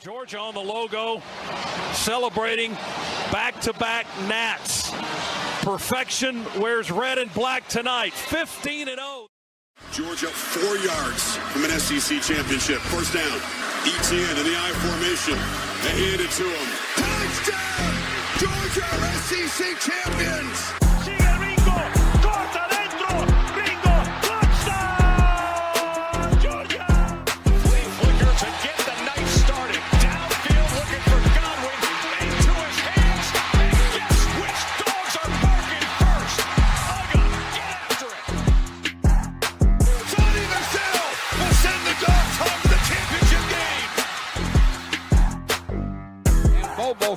Georgia on the logo, celebrating back-to-back Nats. Perfection wears red and black tonight, 15-0. Georgia 4 yards from an SEC championship. First down, ETN in the I formation. They hand it to him. Touchdown! Georgia are SEC champions!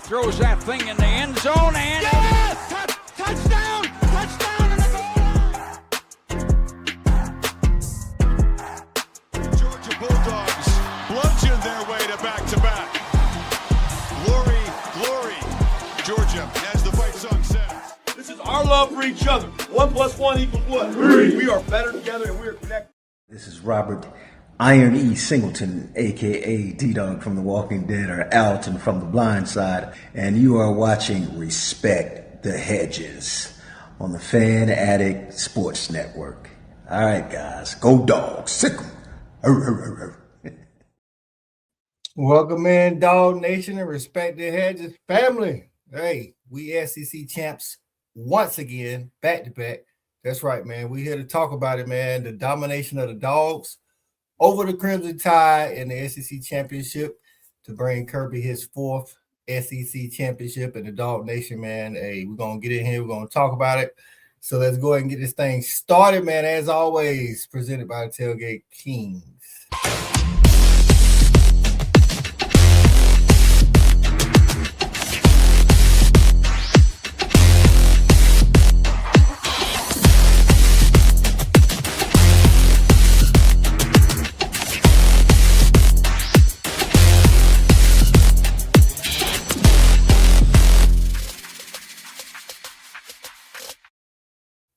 Throws that thing in the end zone and yes! Touchdown! Touchdown in the goal line! Georgia Bulldogs bludgeon their way to back-to-back. Glory, glory. Georgia, as the fight song says. This is our love for each other. 1 + 1 = what? 3. We are better together and we are connected. This is Robert Iron E. Singleton, a.k.a. D-Dawg from The Walking Dead, or Alton from The Blind Side, and you are watching Respect the Hedges on the Fan Addict Sports Network. All right, guys, go Dogs, sick 'em. Welcome in, Dawg Nation and Respect the Hedges family. Hey, we SEC champs once again, back-to-back. That's right, man. We're here to talk about it, man. The domination of the Dogs over the Crimson Tide in the SEC championship to bring Kirby his 4th SEC championship in the Dawg Nation, man. Hey, we're going to get in here. We're going to talk about it. So let's go ahead and get this thing started, man. As always, presented by the Tailgate Kings.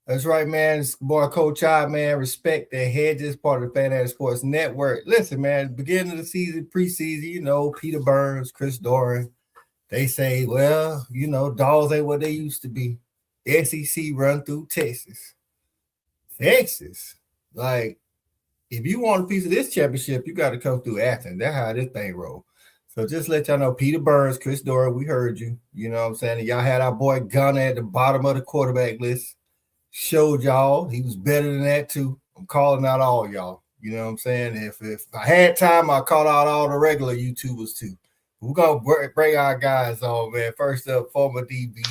That's right, man. It's boy Coach I, man. Respect the Hedges, part of the Fan Addict Sports Network. Listen, man, beginning of the season, preseason, you know, Peter Burns, Chris Doran, they say, well, you know, Dogs ain't what they used to be. SEC run through Texas. Texas? Like, if you want a piece of this championship, you got to come through Athens. That's how this thing roll. So just let y'all know, Peter Burns, Chris Doran, we heard you. You know what I'm saying? And y'all had our boy Gunner at the bottom of the quarterback list. Showed y'all he was better than that too. I'm calling out all y'all. You know what I'm saying? If I had time, I'll call out all the regular YouTubers too. We're gonna bring our guys on, man. First up, former DB,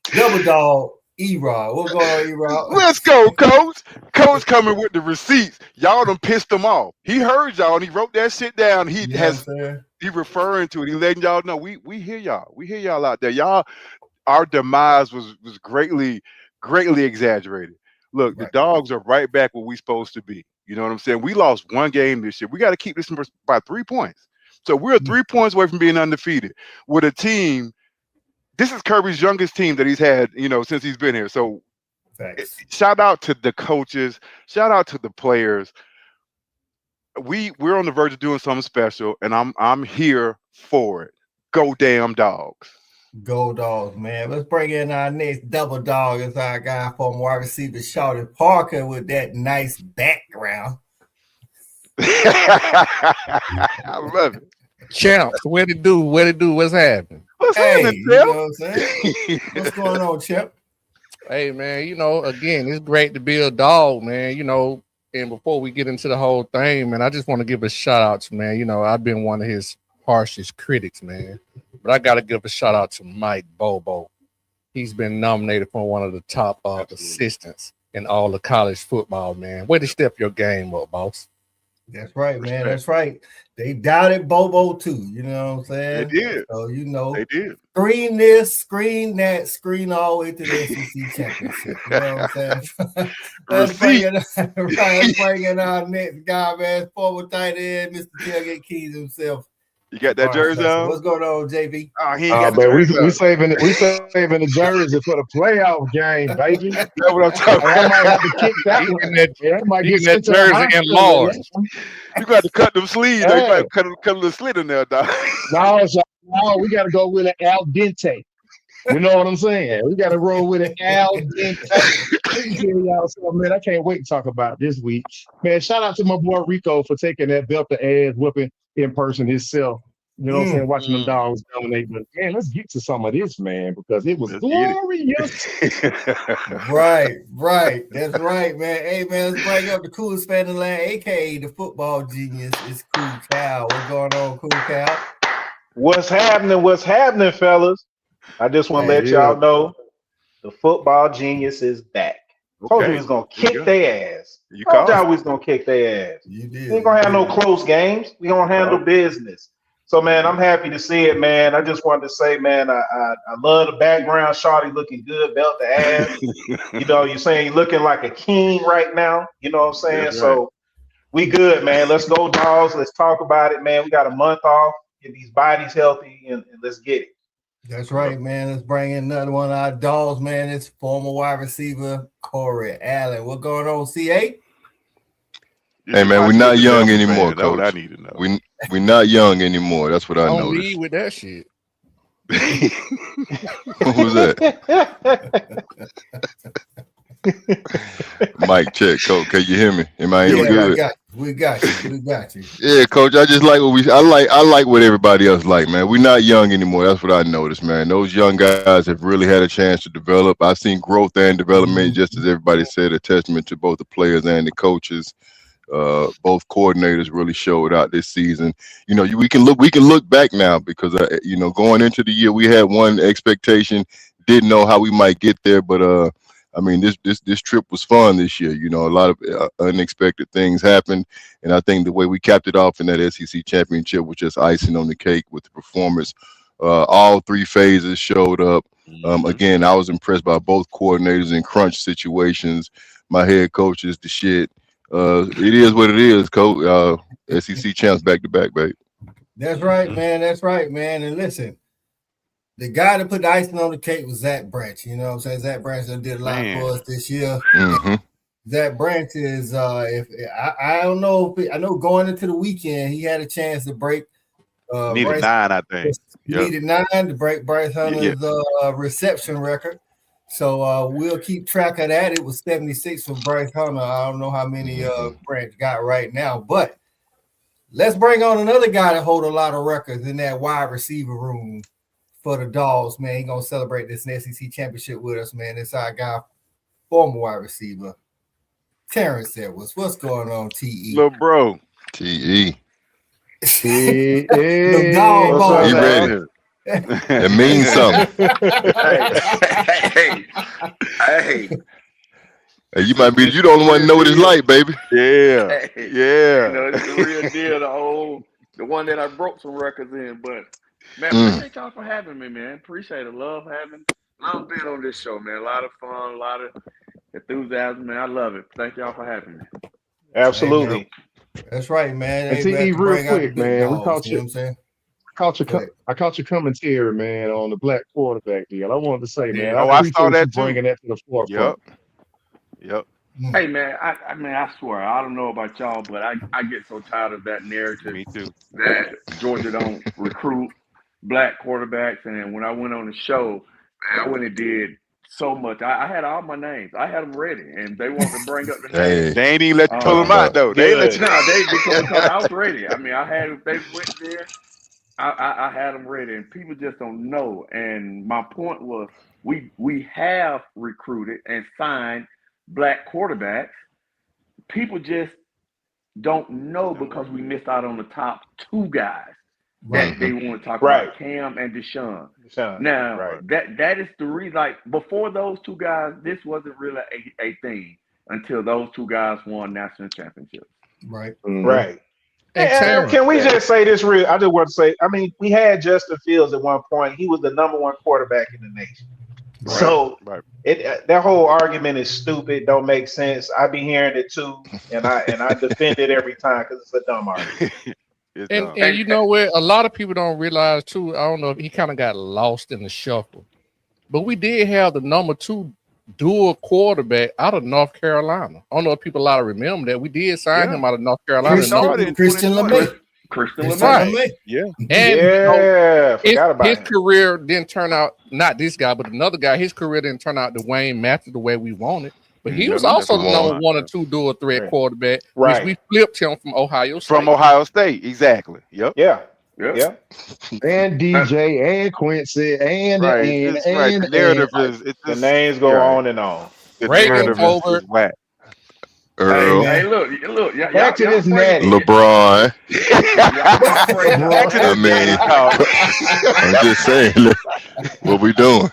Double Dawg, E-Rod. What's going on, E-Rod? Let's go, Coach. Coach coming with the receipts. Y'all done pissed him off. He heard y'all and he wrote that shit down. He referring to it. He letting y'all know we hear y'all. We hear y'all out there. Y'all, our demise was greatly exaggerated. Look, right. The Dogs are right back where we supposed to be. You know what I'm saying? We lost one game this year. We got to keep this by 3 points. So we're 3 points away from being undefeated with a team. This is Kirby's youngest team that he's had, you know, since he's been here. So shout out to the coaches. Shout out to the players. We're on the verge of doing something special, and I'm here for it. Go damn Dogs. Go Dogs, man. Let's bring in our next Double Dawg. It's our guy from wide receiver Shawty Parker with that nice background. I love it. Champs, what it do? What's happening? What's happening, you know what I'm saying? What's going on, Champ? Hey, man, you know, again, it's great to be a dog, man, you know, and before we get into the whole thing, man, I just want to give a shout out to, man, you know, I've been one of his harshest critics, man. But I got to give a shout out to Mike Bobo. He's been nominated for one of the top assistants in all of college football, man. Way to step your game up, boss. That's right, man. That's right. They doubted Bobo too. You know what I'm saying? They did. So, you know, they did. Screen this, screen that, screen all the way to the SEC championship. You know what I'm saying? Let's bring in our next guy, man. Former tight end, Mr. Tailgate Keys himself. You got that jersey on? What's going on, JB? Oh, he ain't got the jersey we saving the jersey for the playoff game, baby. That's what I'm talking about. I might have to kick that one. I might get that jersey enlarged. You got to cut them sleeves. Though. You might cut a little slit in there, dog. No, we got to go with an al dente. You know what I'm saying? We got to roll with an al dente. Y'all something, man. I can't wait to talk about this week. Man, shout out to my boy Rico for taking that belt to ass whooping in person himself. You know what I'm saying? Watching them dogs dominate. But man, let's get to some of this, man, because it was glorious. Right. That's right, man. Hey, man, let's bring up the coolest fan in the land, aka the football genius. It's Cool Cal. What's going on, Cool Cal? What's happening, fellas? I just want to let y'all know the football genius is back. Told you we was gonna kick their ass. Told y'all we was gonna kick their ass. You did. We ain't gonna have no close games. We gonna handle business. So, man, I'm happy to see it, man. I just wanted to say, man, I love the background. Shawty looking good, belt to ass. You know, you're saying you're looking like a king right now. You know what I'm saying? That's so right. we good, man. Let's go, Dogs. Let's talk about it, man. We got a month off. Get these bodies healthy, and let's get it. That's right, man. Let's bring in another one of our dogs, man. It's former wide receiver Corey Allen. What's going on, CA? Hey, man, we're not young anymore, That's what I Coach. need to know. We're not young anymore. That's what I Don't noticed. lead with that shit. What was that? Mic check, Coach. Can you hear me? Am I any good? We got you. Yeah, Coach. I just like what I like what everybody else like, man. We're not young anymore. That's what I noticed, man. Those young guys have really had a chance to develop. I've seen growth and development, just as everybody said, a testament to both the players and the coaches. Both coordinators really showed out this season. You know, we can look back now because you know, going into the year we had one expectation, didn't know how we might get there, but I mean, this trip was fun this year. You know, a lot of unexpected things happened, and I think the way we capped it off in that SEC championship was just icing on the cake with the performance. All three phases showed up. Again, I was impressed by both coordinators in crunch situations. My head coach is the shit. It is what it is, Coach. SEC champs back to back, baby. That's right, man. That's right, man. And listen, the guy that put the icing on the cake was Zach Branch. You know what I'm saying? Zach Branch did a lot for us this year. Zach Branch is I don't know if I know going into the weekend he had a chance to break needed 9, I think. Needed 9 to break Bryce Hunter's reception record. So we'll keep track of that. It was 76 for Bryce Hunter. I don't know how many Branch got right now, but let's bring on another guy that hold a lot of records in that wide receiver room for the Dogs, man. He's gonna celebrate this SEC championship with us, man. It's our guy, former wide receiver, Terrence Edwards. What's going on, TE? Little bro. TE. The dog. You ready? It means something. Hey, you might be you the only one to know what it's like, baby. Yeah. Yeah. You know, it's the real deal, the one that I broke some records in. But man, appreciate y'all for having me, man. Appreciate it. Love being on this show, man. A lot of fun, a lot of enthusiasm, man. I love it. Thank y'all for having me. Absolutely. That's right, man. And TE, real quick, man. We caught you. You know what I'm saying? I caught your commentary, man, on the black quarterback deal. I wanted to say, man, I saw that too. Bringing that to the forefront. Yep. Hey, man, I mean, I swear, I don't know about y'all, but I get so tired of that narrative. Me too. That Georgia don't recruit black quarterbacks. And when I went on the show, man, I went and did so much. I had all my names. I had them ready, and they wanted to bring up the names. They ain't even let you pull them out, though. They let you. No, because I was ready. I mean, if they went there, I had them ready, and people just don't know. And my point was, we have recruited and signed black quarterbacks. People just don't know because we missed out on the top 2 guys that they want to talk about, Cam and Deshaun. Now, that is the reason. Like, before those 2 guys, this wasn't really a thing until those 2 guys won national championships. Right. And can we just say this real? I just want to say, I mean, we had Justin Fields at one point. He was the #1 quarterback in the nation. So that whole argument is stupid. Don't make sense. I be hearing it too, and I defend it every time because it's a dumb argument. And you know what? A lot of people don't realize too. I don't know if he kind of got lost in the shuffle, but we did have the number 2 dual quarterback out of North Carolina. I don't know if people a lot of remember that we did sign him out of North Carolina. Christian LeMay. Yeah. And forgot about his him. career didn't turn out, not this guy, but another guy, his career didn't turn out the Wayne Matthews the way we wanted. But he was also the number 1 or 2 dual threat quarterback, which we flipped him from Ohio State. From Ohio State, exactly. Yep. Yeah. And DJ and Quincy and the narrative is the names go on and on. The narrative is whack. Earl. Hey, look. Back to this natty. LeBron. I mean, I'm just saying, what we doing?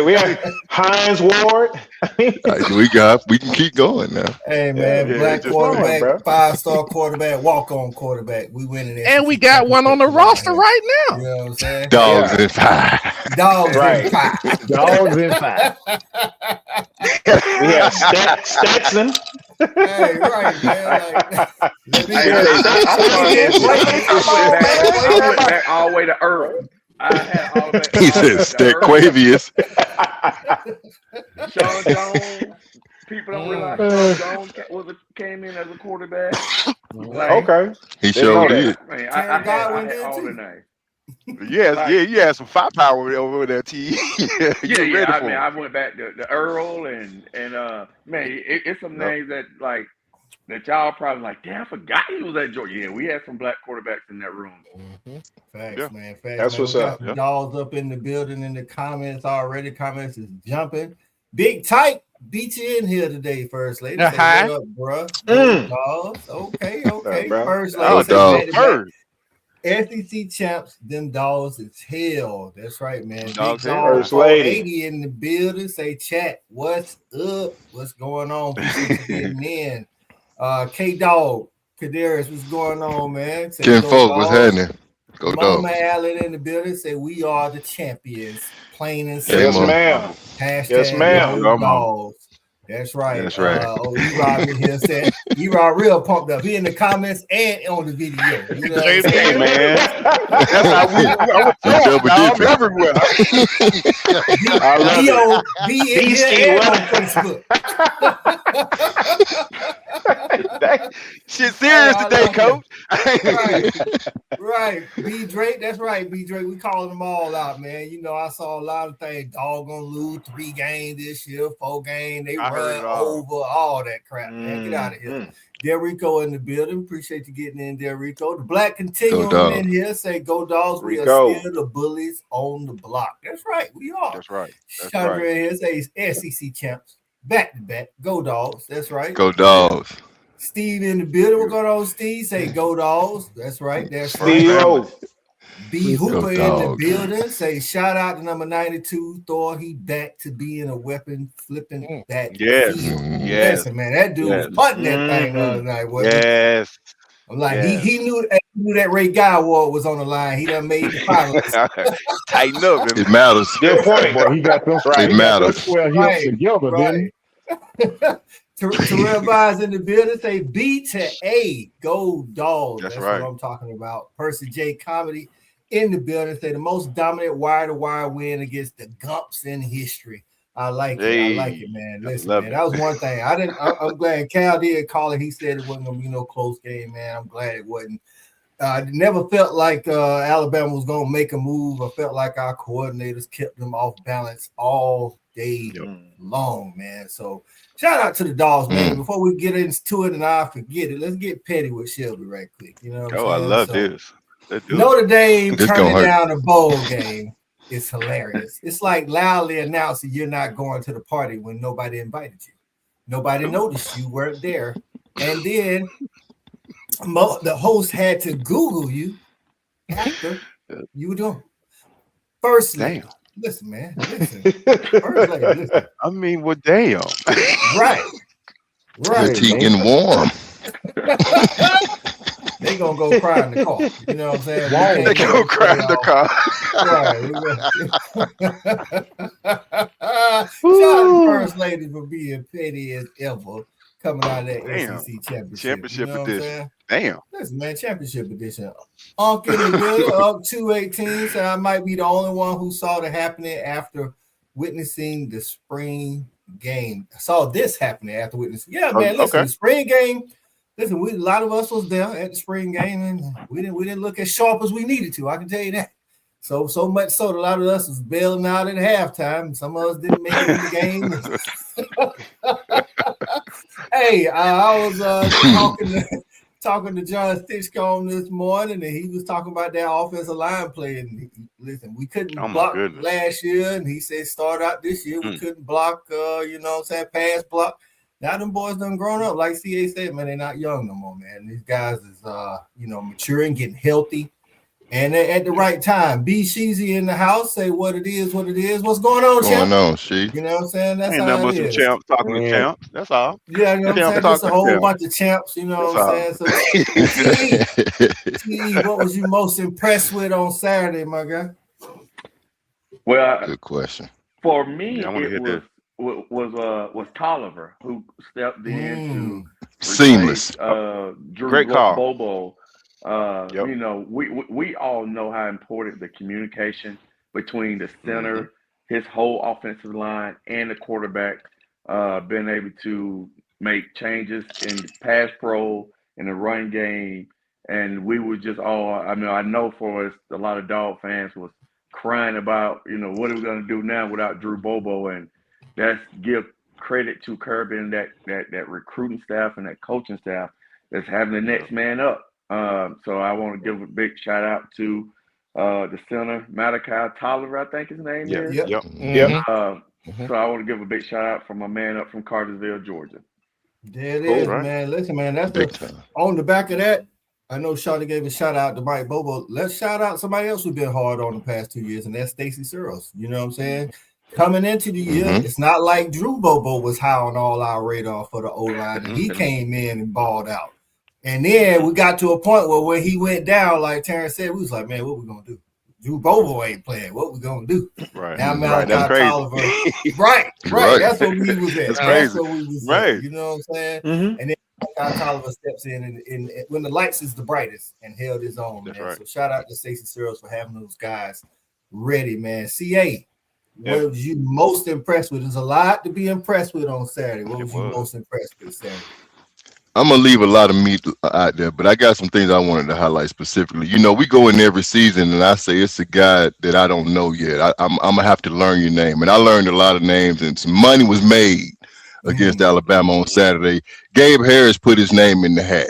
We have Hines Ward. We can keep going now. Hey man, black quarterback, 5-star quarterback, walk-on quarterback. We winning it. And we got one on the roster right now. You know what I'm saying? Dogs in 5. Dogs in 5. Dogs in 5. We have Stetson. Hey, right, man. I went back all the way to Earl. I had all that. He said Stequavius. Sean Jones. People don't realize Sean Jones came in as a quarterback. Okay. He sure did. Man, I had all the names. You had some firepower over there, T. I went back to Earl and man, it's some names that y'all probably like, damn, I forgot he was at Georgia. Yeah, we had some black quarterbacks in that room. Facts, man. Facts, That's man. what's up. Dogs up in the building in the comments already. Comments is jumping. Big Tight beat you in here today, First Lady. Hi. What up, bro? Dogs. Okay. Bro? First Lady. SEC champs, them dogs is hell. That's right, man. Dogs Big First Lady 80 in the building. Say chat. What's up? What's going on? Getting in. K-Dawg, Kadarius, what's going on, man? Say, Ken Folk, what's happening? Go Mama Dogs. Allen in the building. Say we are the champions. Plain and Yes, simple. ma'am. Hashtag Yes, ma'am. Dogs. That's right. That's right. E-Rob in here said, E-Rob real pumped up. He in the comments and on the video. You know what I'm Hey, saying? man. That's how we double everywhere. I love it. Be in here and on Facebook. Shit serious today, coach. Right. B Drake, that's right. B Drake, we calling them all out, man. You know, I saw a lot of things. Dawg gonna lose 3 games this year, 4 games. They run over all that crap, man. Get out of here. Derico in the building. Appreciate you getting in, Derico. The Black Continuum in here. Say, go Dogs. We are still the bullies on the block. That's right. We are. That's right. Chandra in here says SEC champs. Back to back. Go Dogs. That's right. Go Dogs. Steve in the building. We're going on, Steve. Say, go Dogs. That's right. That's Steve right. B Hooper in the Dog. building. Say, shout out to number 92, Thor. He back to being a weapon flipping back. Yes. Listen, man, that dude was punting that thing the other night. Yes. I'm like, he knew that Ray Guy Award was on the line. He done made the finals. Tighten up. It matters. Good point. Boy, he got them It matters. hips together, didn't he? Terrell Vines in the building. Say B to A. Go Dogs. That's That's right. what I'm talking about. Percy J Comedy in the building. Say the most dominant wire-to-wire win against the Gumps in history. I like it. I like it, man. Listen, man, that was one thing. I'm glad Cal did call it. He said it wasn't gonna be no close game, man. I'm glad it wasn't. I never felt like Alabama was gonna make a move. I felt like our coordinators kept them off balance all day long, man. So shout out to the Dogs, man. Before we get into it and I forget it, let's get petty with Shelby right quick. You know what I'm saying? I love this. Notre Dame This turning gonna hurt. down a bowl game is hilarious. It's like loudly announcing you're not going to the party when nobody invited you. Nobody noticed you weren't there. And then the host had to Google you after you were doing. Firstly, listen, man. Listen. First lady, listen. I mean, well, damn. Right. Critiquing warm. They gonna go cry in the car. You know what I'm saying? They go cry in the car. Shout out to First Lady for being petty as ever coming out of that SEC championship. Championship edition. Damn. Listen, man, championship edition. Unc in the building, up 218. So I might be the only one who saw it happening after witnessing the spring game. I saw this happening after witnessing. Yeah, man. Listen, the spring game. Listen, a lot of us was there at the spring game, and we didn't look as sharp as we needed to. I can tell you that. So much so that a lot of us was bailing out at halftime. Some of us didn't make it in the game. Hey, I was talking to John Stitchcomb this morning, and he was talking about that offensive line play. And listen, we couldn't block last year, and he said start out this year we couldn't block. Pass block. Now them boys done grown up, like CA said, man. They're not young no more, man. These guys is maturing, getting healthy, and they're at the right time. B Sheezy in the house, say what it is. What's going on, champ? Going on, She? You know what I'm saying? That's ain't how nothing it but some is. champs talking to champs. That's all. Yeah, you know what I'm saying? Just a whole bunch of champs, you know what I'm saying? So, T, what was you most impressed with on Saturday, my guy? Well, good question. For me, it was Tolliver who stepped in to seamless. Drew Great call. Bobo. You know, we all know how important the communication between the center, his whole offensive line, and the quarterback, being able to make changes in the pass pro, in the run game. And we were just all, I know for us, a lot of Dawg fans was crying about, what are we going to do now without Drew Bobo? And that's give credit to Kirby and that recruiting staff and that coaching staff that's having the next man up. So I want to give a big shout out to the center, Malachi Tolliver, I think his name is. Yep. So I want to give a big shout out from my man up from Cartersville, Georgia. There it is, man. Listen, man, on the back of that. I know Shawty gave a shout out to Mike Bobo. Let's shout out somebody else who's been hard on the past 2 years, and that's Stacy Searles. You know what I'm saying? Coming into the year, it's not like Drew Bobo was high on all our radar for the O-line, and he came in and balled out. And then we got to a point where when he went down, like Terrence said, we was like, man, what we gonna do? Drew Bobo ain't playing. What we gonna do? Right. Now Malachi Tolliver. Right. That's what we was at. That's what we was at. You know what I'm saying? And then Malachi Tolliver steps in and when the lights is the brightest and held his own, man. So shout out to Stacey Searles for having those guys ready, man. CA, what was you most impressed with? There's a lot to be impressed with on Saturday. What was you most impressed with Saturday? I'm gonna leave a lot of meat out there, but I got some things I wanted to highlight specifically. We go in every season, and I say it's a guy that I don't know yet. I'm gonna have to learn your name, and I learned a lot of names, and some money was made against Alabama on Saturday. Gabe Harris put his name in the hat.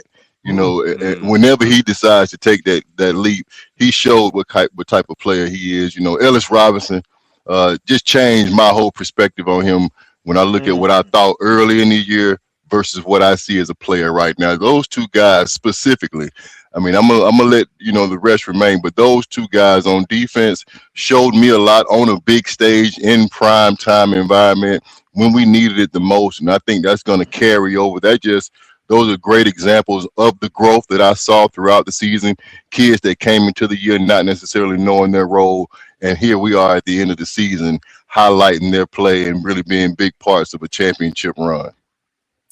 Whenever he decides to take that leap, he showed what type of player he is. Ellis Robinson just changed my whole perspective on him when I look at what I thought early in the year versus what I see as a player right now. Those two guys specifically, I'm gonna let the rest remain, but those two guys on defense showed me a lot on a big stage in prime time environment when we needed it the most, and I think that's going to carry over. Those are great examples of the growth that I saw throughout the season. Kids that came into the year not necessarily knowing their role, and here we are at the end of the season highlighting their play and really being big parts of a championship run.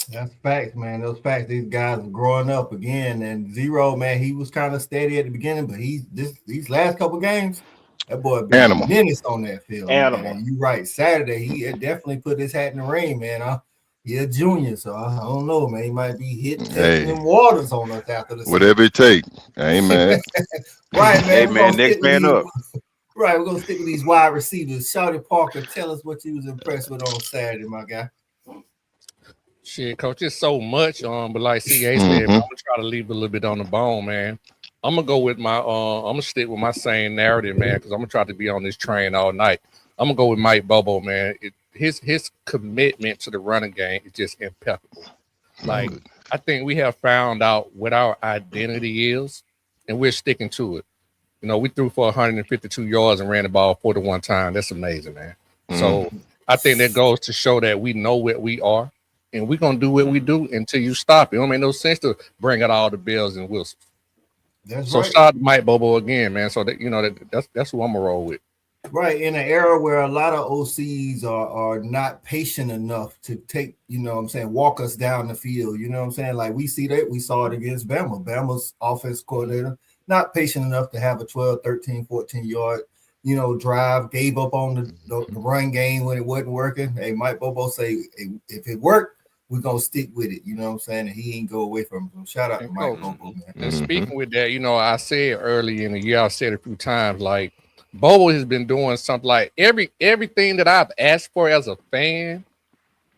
That's facts, man. Those facts. These guys are growing up again. And Zero, man, he was kind of steady at the beginning, but these last couple games, that boy been a menace on that field. And you're right. Saturday, he had definitely put his hat in the ring, man. He a junior, so I don't know, man. He might be hitting them waters on us after the season. Whatever it takes. Amen. Right, man. Hey, man, next man up. Right, we're gonna stick with these wide receivers. Shawty Parker, tell us what you was impressed with on Saturday, my guy. Shit, coach, it's so much. But like CA said, I'm gonna try to leave a little bit on the bone, man. I'm gonna go with my I'm gonna stick with my same narrative, man, because I'm gonna try to be on this train all night. I'm gonna go with Mike Bobo, man. His commitment to the running game is just impeccable. Like, I think we have found out what our identity is, and we're sticking to it. We threw for 152 yards and ran the ball 41 times. That's amazing, man. So I think that goes to show that we know what we are, and we're gonna do what we do until you stop it. It don't make no sense to bring out all the bells and whistles. That's so right. shout out to Mike Bobo again, man. So that that's who I'm gonna roll with. Right, in an era where a lot of OCs are not patient enough to take, walk us down the field. You know what I'm saying? Like we see that, we saw it against Bama. Bama's offense coordinator, not patient enough to have a 12, 13, 14 yard, drive, gave up on the run game when it wasn't working. Hey, Mike Bobo say, hey, if it worked, we're gonna stick with it. You know what I'm saying? And he ain't go away from him. So shout out to Mike Bobo, man. And speaking with that, I said early in the year, I said a few times, like Bobo has been doing something like everything that I've asked for as a fan,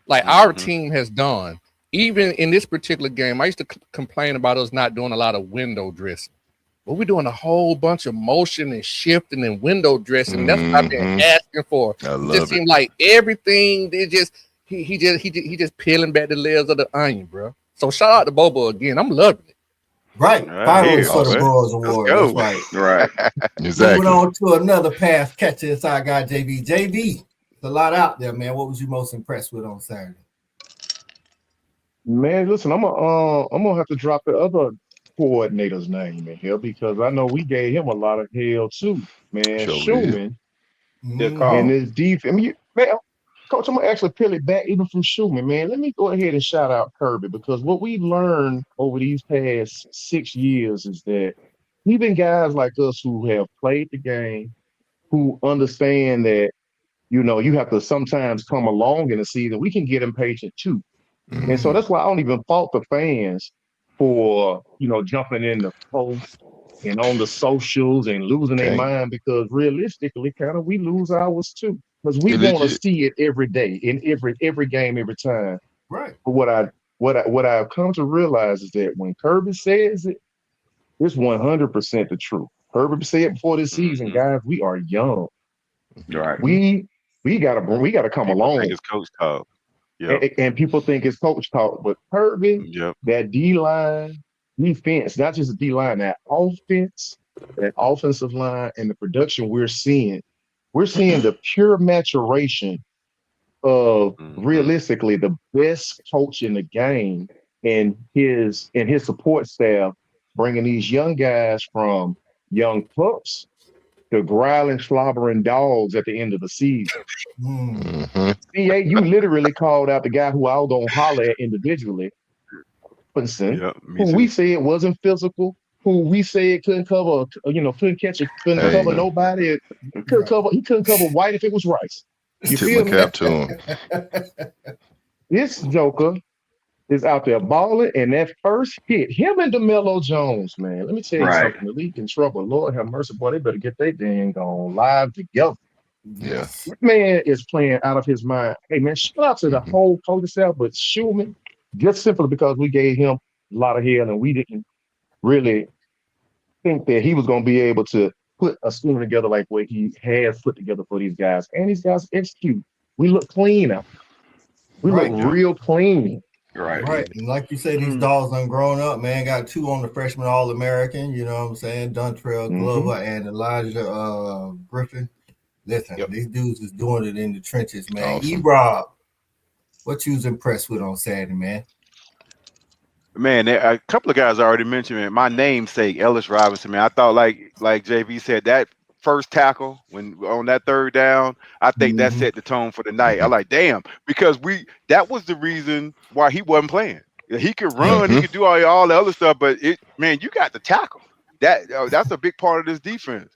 like our team has done. Even in this particular game, I used to complain about us not doing a lot of window dressing. But we're doing a whole bunch of motion and shifting and window dressing. That's what I've been asking for. It just seemed like everything he just peeling back the layers of the onion, bro. So shout out to Bobo again. I'm loving it. Right. Finally for the Bros Award. That's right. Right. Exactly. Moving on to another pass catcher inside guy, JB. JB, there's a lot out there, man. What was you most impressed with on Saturday? Man, listen, I'm gonna have to drop the other coordinator's name in here because I know we gave him a lot of hell too, man. Schumann and his defense. I mean, man, Coach, I'm gonna actually peel it back even from Schumann, man. Let me go ahead and shout out Kirby because what we've learned over these past 6 years is that even guys like us who have played the game, who understand that, you have to sometimes come along in the season, we can get impatient too. And so that's why I don't even fault the fans for, jumping in the post and on the socials and losing their mind because realistically, kind of we lose ours too. Because we want to see it every day in every game, every time. Right. But what I've come to realize is that when Kirby says it, it's 100% the truth. Kirby said before this season, guys, we are young. Right. We gotta come along. It's coach talk. And people think it's coach talk, but Kirby, that D-line, defense, not just the D-line, that offense, that offensive line, and the production we're seeing the pure maturation of realistically the best coach in the game and his support staff bringing these young guys from young pups to growling, slobbering dogs at the end of the season. CA, you literally called out the guy who I was gonna holler at individually. Who we said wasn't physical, who we said couldn't cover, couldn't cover nobody. He couldn't cover White if it was Rice. You feel me? Cap to him. This Joker is out there balling, and that first hit, him and DeMello Jones, man. Let me tell you something. The league in trouble. Lord have mercy, boy. They better get their dang on live together. Yeah. This man is playing out of his mind. Hey, man, shout out to the whole coaching staff, but Schumann, just simply because we gave him a lot of hell and we didn't really think that he was going to be able to put a scheme together like what he has put together for these guys. And these guys execute. We look clean out. We look real clean. Right. And like you say, these dogs done grown up, man. Got 2 on the freshman All-American, you know what I'm saying? Dontrell Glover and Elijah Griffin. Listen, these dudes is doing it in the trenches, man. Awesome. E-Rob, what you was impressed with on Saturday, man? Man, a couple of guys already mentioned, man. My namesake, Ellis Robinson, man. I thought like JV said, that first tackle when on that third down, I think that set the tone for the night. I like, damn, because that was the reason why he wasn't playing. He could run, he could do all the other stuff, but you got the tackle. That's a big part of this defense.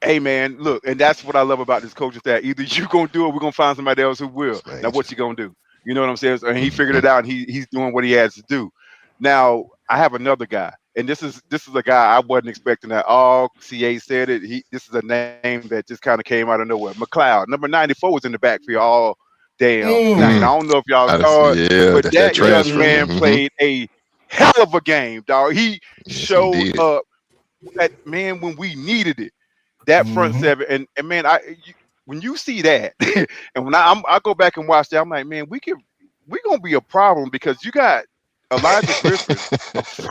Hey man, look, and that's what I love about this coach is that either you gonna do it, we're gonna find somebody else who will. Now what you gonna do? You know what I'm saying? And he figured it out, and he's doing what he has to do. Now I have another guy, and this is a guy I wasn't expecting at all. CA said it. This is a name that just kind of came out of nowhere. McLeod, number 94, was in the backfield all damn night. I don't know if y'all saw it, but that young man played a hell of a game, dog. He showed up that man when we needed it. That front seven, and man, when you see that, and when I go back and watch that, I'm like, man, we're gonna be a problem because you got Elijah Griffin,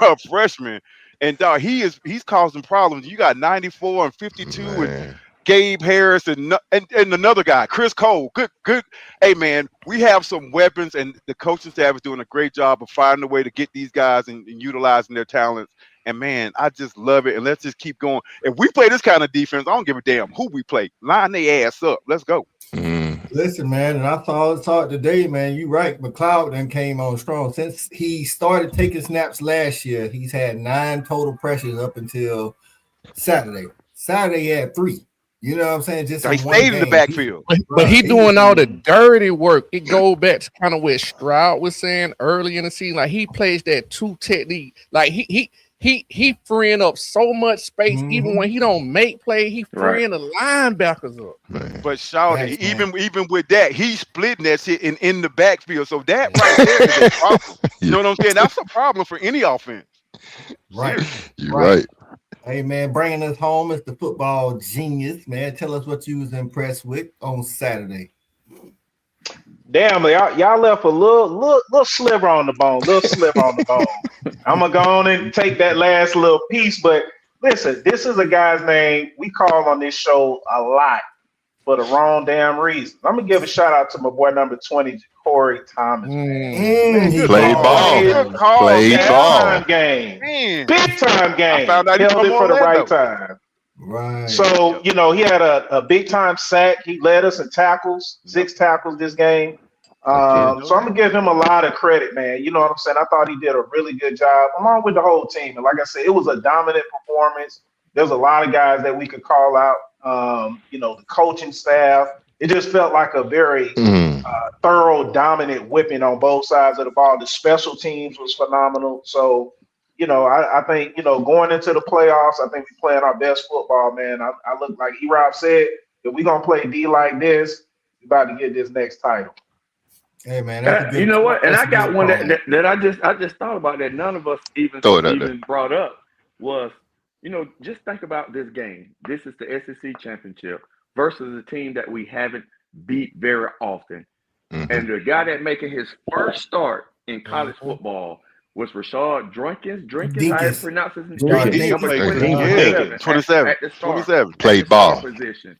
a freshman, and dog, he's causing problems. You got 94 and 52 and Gabe Harris and another guy, Chris Cole. Good. Hey man, we have some weapons, and the coaching staff is doing a great job of finding a way to get these guys and utilizing their talents. And man, I just love it. And let's just keep going. If we play this kind of defense, I don't give a damn who we play. Line their ass up. Let's go. Listen, man, and I thought today, man, you right. McLeod then came on strong. Since he started taking snaps last year, he's had 9 total pressures up until Saturday. Saturday he had 3. You know what I'm saying? Just he stayed in the backfield. But he doing all the dirty work. It goes back to kind of what Stroud was saying early in the season. Like he plays that 2 technique. Like he freeing up so much space. Even when he don't make play, he freeing the linebackers up. But Shawty, even with that, he's splitting that shit in the backfield. So that right there is a problem. You know what I'm saying? That's a problem for any offense. Right. You're right. Hey, man, bringing us home is the football genius, man. Tell us what you was impressed with on Saturday. Damn, y'all left a little sliver on the bone, I'm going to go on and take that last little piece. But listen, this is a guy's name we call on this show a lot for the wrong damn reason. I'm going to give a shout out to my boy number 20, Corey Thomas. Played ball. Big time game. I found out held it for the right time. Right. So, you know, he had a big time sack. He led us in tackles, 6 tackles this game. So I'm going to give him a lot of credit, man. You know what I'm saying? I thought he did a really good job along with the whole team. And like I said, it was a dominant performance. There's a lot of guys that we could call out. You know, the coaching staff. It just felt like a very thorough, dominant whipping on both sides of the ball. The special teams was phenomenal. So, you know, I think, you know, going into the playoffs, I think we're playing our best football, man. I look like E-Rob said, if we're going to play D like this, we're about to get this next title. Hey, man. You know what? And I got one that I just thought about that none of us even brought up was, you know, just think about this game. This is the SEC championship versus a team that we haven't beat very often. And the guy that making his first start in college football was Rashad Drinkins. How you pronounce his name? 27. At the start. 27. Played ball. Position.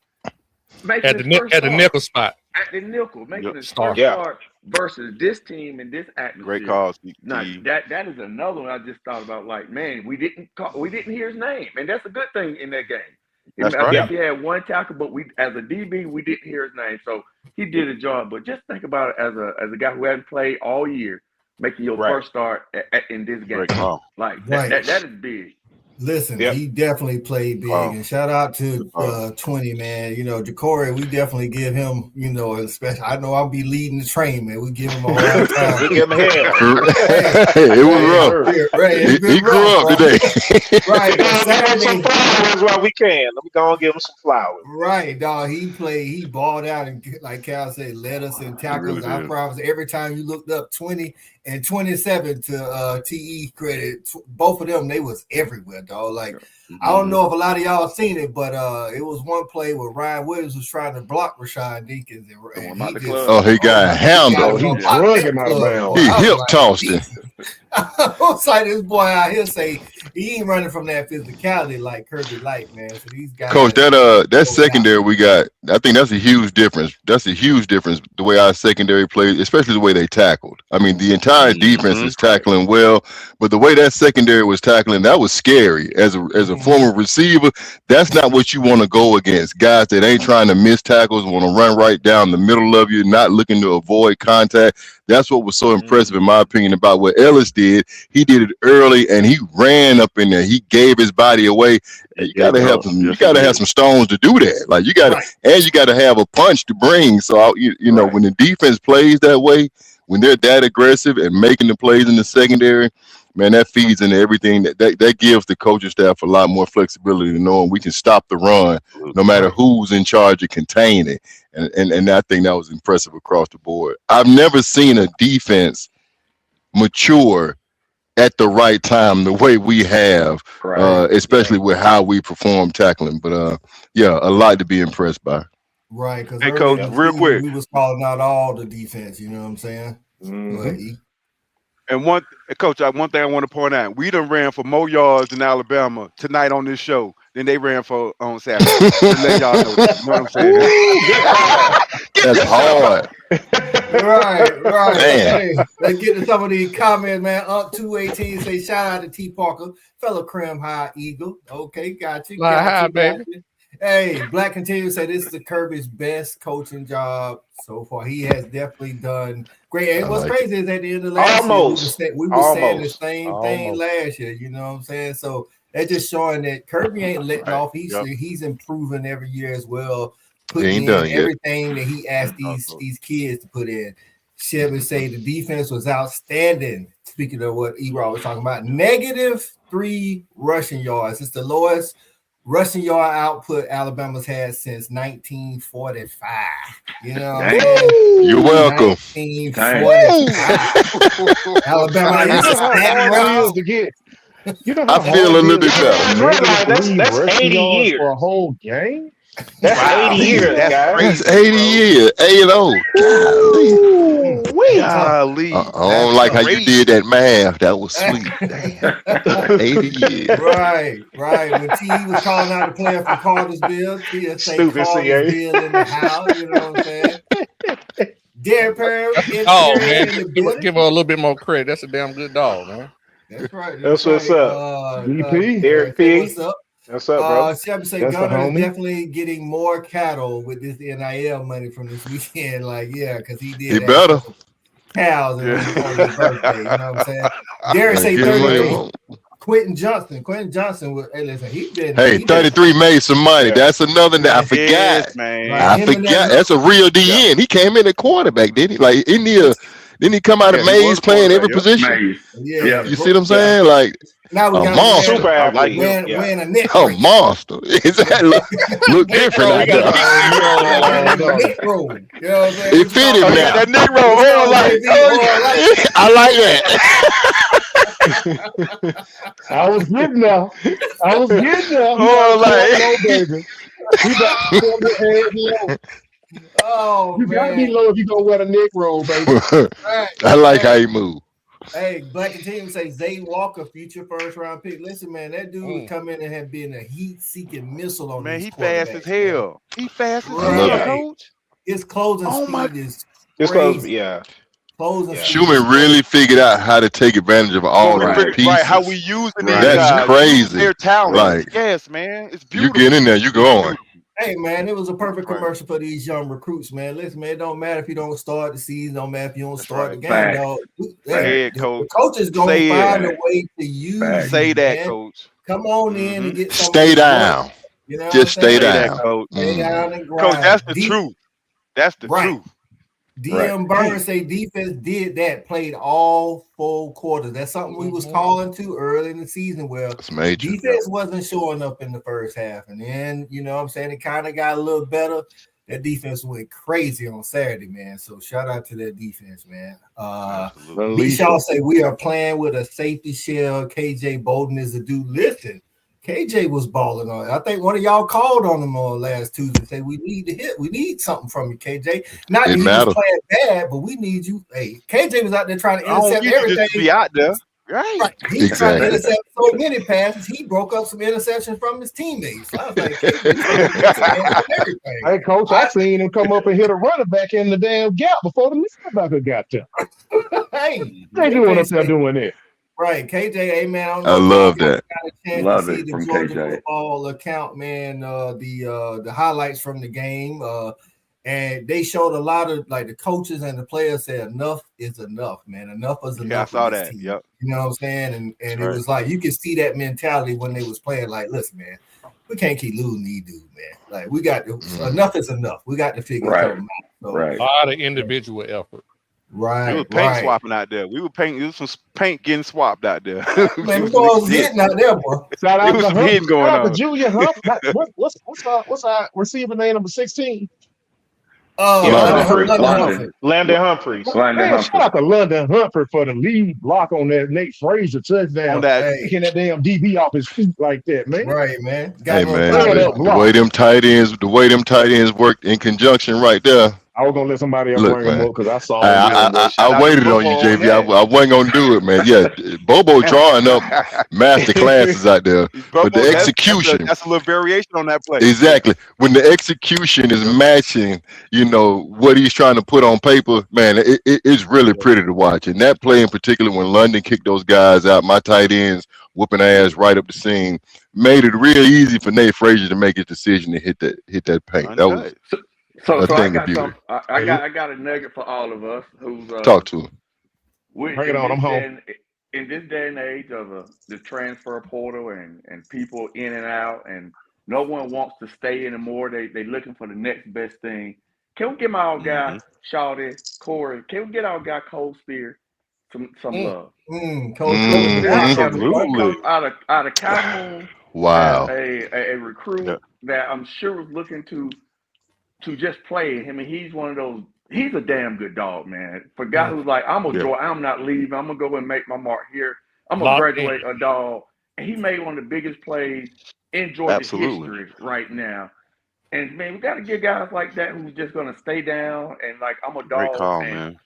At the nickel spot. At the nickel, making his first start versus this team and this atmosphere. Great calls. Now, that is another one I just thought about. Like, man, we didn't hear his name, and that's a good thing in that game. That's I right. think he had 1 tackle, but as a DB, we didn't hear his name, so he did a job. But just think about it as a guy who hadn't played all year, making your first start in this game. That is big. Listen, he definitely played big, and shout out to 20, man. You know, Jacory, we definitely give him, you know, especially. I know I'll be leading the train, man. We give him a hard time. We give him a hand. It was rough. Right, he grew up today. Right, some flowers while we can. Let me go and give him some flowers. Right, dog. He balled out, and like Cal said, led us in tackles. I promise. Every time you looked up 20 and 27 to TE credit, both of them, they was everywhere, dog. Like, I don't know if a lot of y'all seen it, but it was one play where Ryan Williams was trying to block Rashad Deakins. And he got handled. He drug him out of bounds. He hip tossed him. I was like, this boy out here say he ain't running from that physicality like Kirby Light, man. So these guys, Coach, that secondary we got, I think that's a huge difference. That's a huge difference the way our secondary played, especially the way they tackled. I mean, the entire defense is tackling well, but the way that secondary was tackling, that was scary. As a former receiver, that's not what you want to go against. Guys that ain't trying to miss tackles, want to run right down the middle of you, not looking to avoid contact. That's what was so impressive, in my opinion, about what Ellis did. He did it early, and he ran up in there. He gave his body away. You gotta have some. You gotta have some stones to do that. Like you gotta, and you gotta have a punch to bring. So you know when the defense plays that way, when they're that aggressive and making the plays in the secondary, man, that feeds into everything. That gives the coaching staff a lot more flexibility to knowing we can stop the run, no matter who's in charge of containing it. And I think that was impressive across the board. I've never seen a defense mature at the right time the way we have, especially with how we perform tackling. But a lot to be impressed by. Right, because hey, Coach, real quick, we was calling out all the defense. You know what I'm saying? And one thing I want to point out: we done ran for more yards in Alabama tonight on this show than they ran for on Saturday. Just let y'all know. You know what I'm saying? That's hard. Right. Man. Hey, let's get to some of these comments, man. Up 218 say shout out to T Parker, fellow Crim High Eagle. Okay, got you. Baby. Hey, Black continues to say this is the Kirby's best coaching job so far. He has definitely done great. And what's crazy is at the end of last year, we were saying the same thing last year. You know what I'm saying? So that's just showing that Kirby ain't letting off. He's improving every year as well. Putting in everything that he asked these kids to put in. Chevy say the defense was outstanding. Speaking of what Ebro was talking about, -3 rushing yards. It's the lowest rushing yard output Alabama's had since 1945. You know, you're welcome. 1945. Alabama used to stand around to get. I feel a little bit better. That's 80 years for a whole game. That's 80 years, guys. That's 80 years. 80. Golly. I don't like how you did that math. That was sweet. Damn. 80 years. Right. When T was calling out a player from Cartersville, he'll say Cartersville in the house. You know what I'm saying? Derek Perry. Man. Give her a little bit more credit. That's a damn good dog, man. That's right. That's what's up. VP. Derek P. What's up? What's up, bro? Chevy say Gunner is definitely getting more cattle with this NIL money from this weekend. Like, yeah, because he did. He better. Cows on his birthday. You know what I'm saying? Derek say 33. Quentin Johnson was. Hey, listen, he 33 made some money. That's another that I forgot. Yes, man. I forgot. That's a real DN. He came in at quarterback, didn't he? Like didn't he come out of Maze playing every position? Yeah. You see what I'm saying? Like now we a got monster. wearing a neck. A monster. Is that look different out there? It fit him now. That Negro. I like that. I was getting there. Baby. Oh, you gotta be low if you gonna wear the neck roll, baby. I like how he moved. Hey, Black and Team say Zay Walker, future first round pick. Listen, man, that dude would come in and have been a heat-seeking missile on man. He fast as hell. He fast as hell, coach. His closing speed is crazy. Schumann really figured out how to take advantage of all the pieces. Right, how we using these That's guys. crazy. Their talent. Like, yes, man. It's beautiful. You get in there, you going. Hey, man, it was a perfect commercial for these young recruits, man. Listen, man, it don't matter if you don't start the season, don't matter if you don't start the game, dog. Hey, coach. The coach is going to find a way to use you, Say that, man. coach. Come on in and get some. Stay down. You know just stay down. Coach. Stay down and grind. Coach, that's the truth. That's the truth. DM Burns say defense did that, played all full quarters. That's something we was calling to early in the season where defense wasn't showing up in the first half. And then, you know what I'm saying, it kind of got a little better. That defense went crazy on Saturday, man. So shout out to that defense, man. Shaw say we are playing with a safety shell. KJ Bolden is a dude. Listen, KJ was balling on it. I think one of y'all called on him on last Tuesday. Say we need to hit. We need something from you, KJ. Not that he was playing bad, but we need you. Hey, KJ was out there trying to intercept everything. Just be out there, right? He tried to intercept so many passes. He broke up some interceptions from his teammates. So I was like, KJ, hey, coach, I seen him come up and hit a running back in the damn gap before the linebacker got there. Hey, they doing up there doing it. Right, KJ, hey man, I love that. Love it from Georgia KJ. Football account, man. The highlights from the game, and they showed a lot of like the coaches and the players said enough is enough, man. Enough is enough. Yeah, I saw that. Yep. You know what I'm saying? And it was like you could see that mentality when they was playing. Like, listen, man, we can't keep losing these dudes, man. Like we got enough is enough. We got to figure something out. So, a lot of individual effort. Right, we were paint swapping out there. We were painting. There was some paint getting swapped out there. Man, the boy was hitting out there, boy. Shout out to Humphrey. Going on. Julia Humphrey. What's our receiver name number 16? Landon Humphreys. Man, shout out to London Humphrey for the lead block on that Nate Frazier touchdown. Taking that damn DB off his feet like that, man. Right, man. Hey, man, the way them tight ends worked in conjunction right there. I was gonna let somebody else Look, bring him man, up because I saw him. I waited on you, JV. I wasn't gonna do it, man. Yeah, Bobo drawing up master classes out there, but the execution. That's a little variation on that play. Exactly. When the execution is matching, what he's trying to put on paper, man, it's really pretty to watch. And that play in particular, when London kicked those guys out, my tight ends whooping ass right up the seam, made it real easy for Nate Frazier to make his decision to hit that paint. That was so a thing I of beauty. I got a nugget for all of us who's Talk to him. Bring it on. I'm home. In this day and age of the transfer portal and people in and out, and no one wants to stay anymore. They looking for the next best thing. Can we get my old guy Shawty, Corey? Can we get our guy Cole Spear some love? Absolutely. Out of Calhoun. Wow. A recruit that I'm sure was looking to just play him, and he's one of those. He's a damn good dog, man. For a guy who's like, I'm not leaving. I'm gonna go and make my mark here. I'm gonna graduate a dog. And he made one of the biggest plays in Georgia history right now. And man, we got to get guys like that who's just gonna stay down and like, I'm a dog. Great call, and man.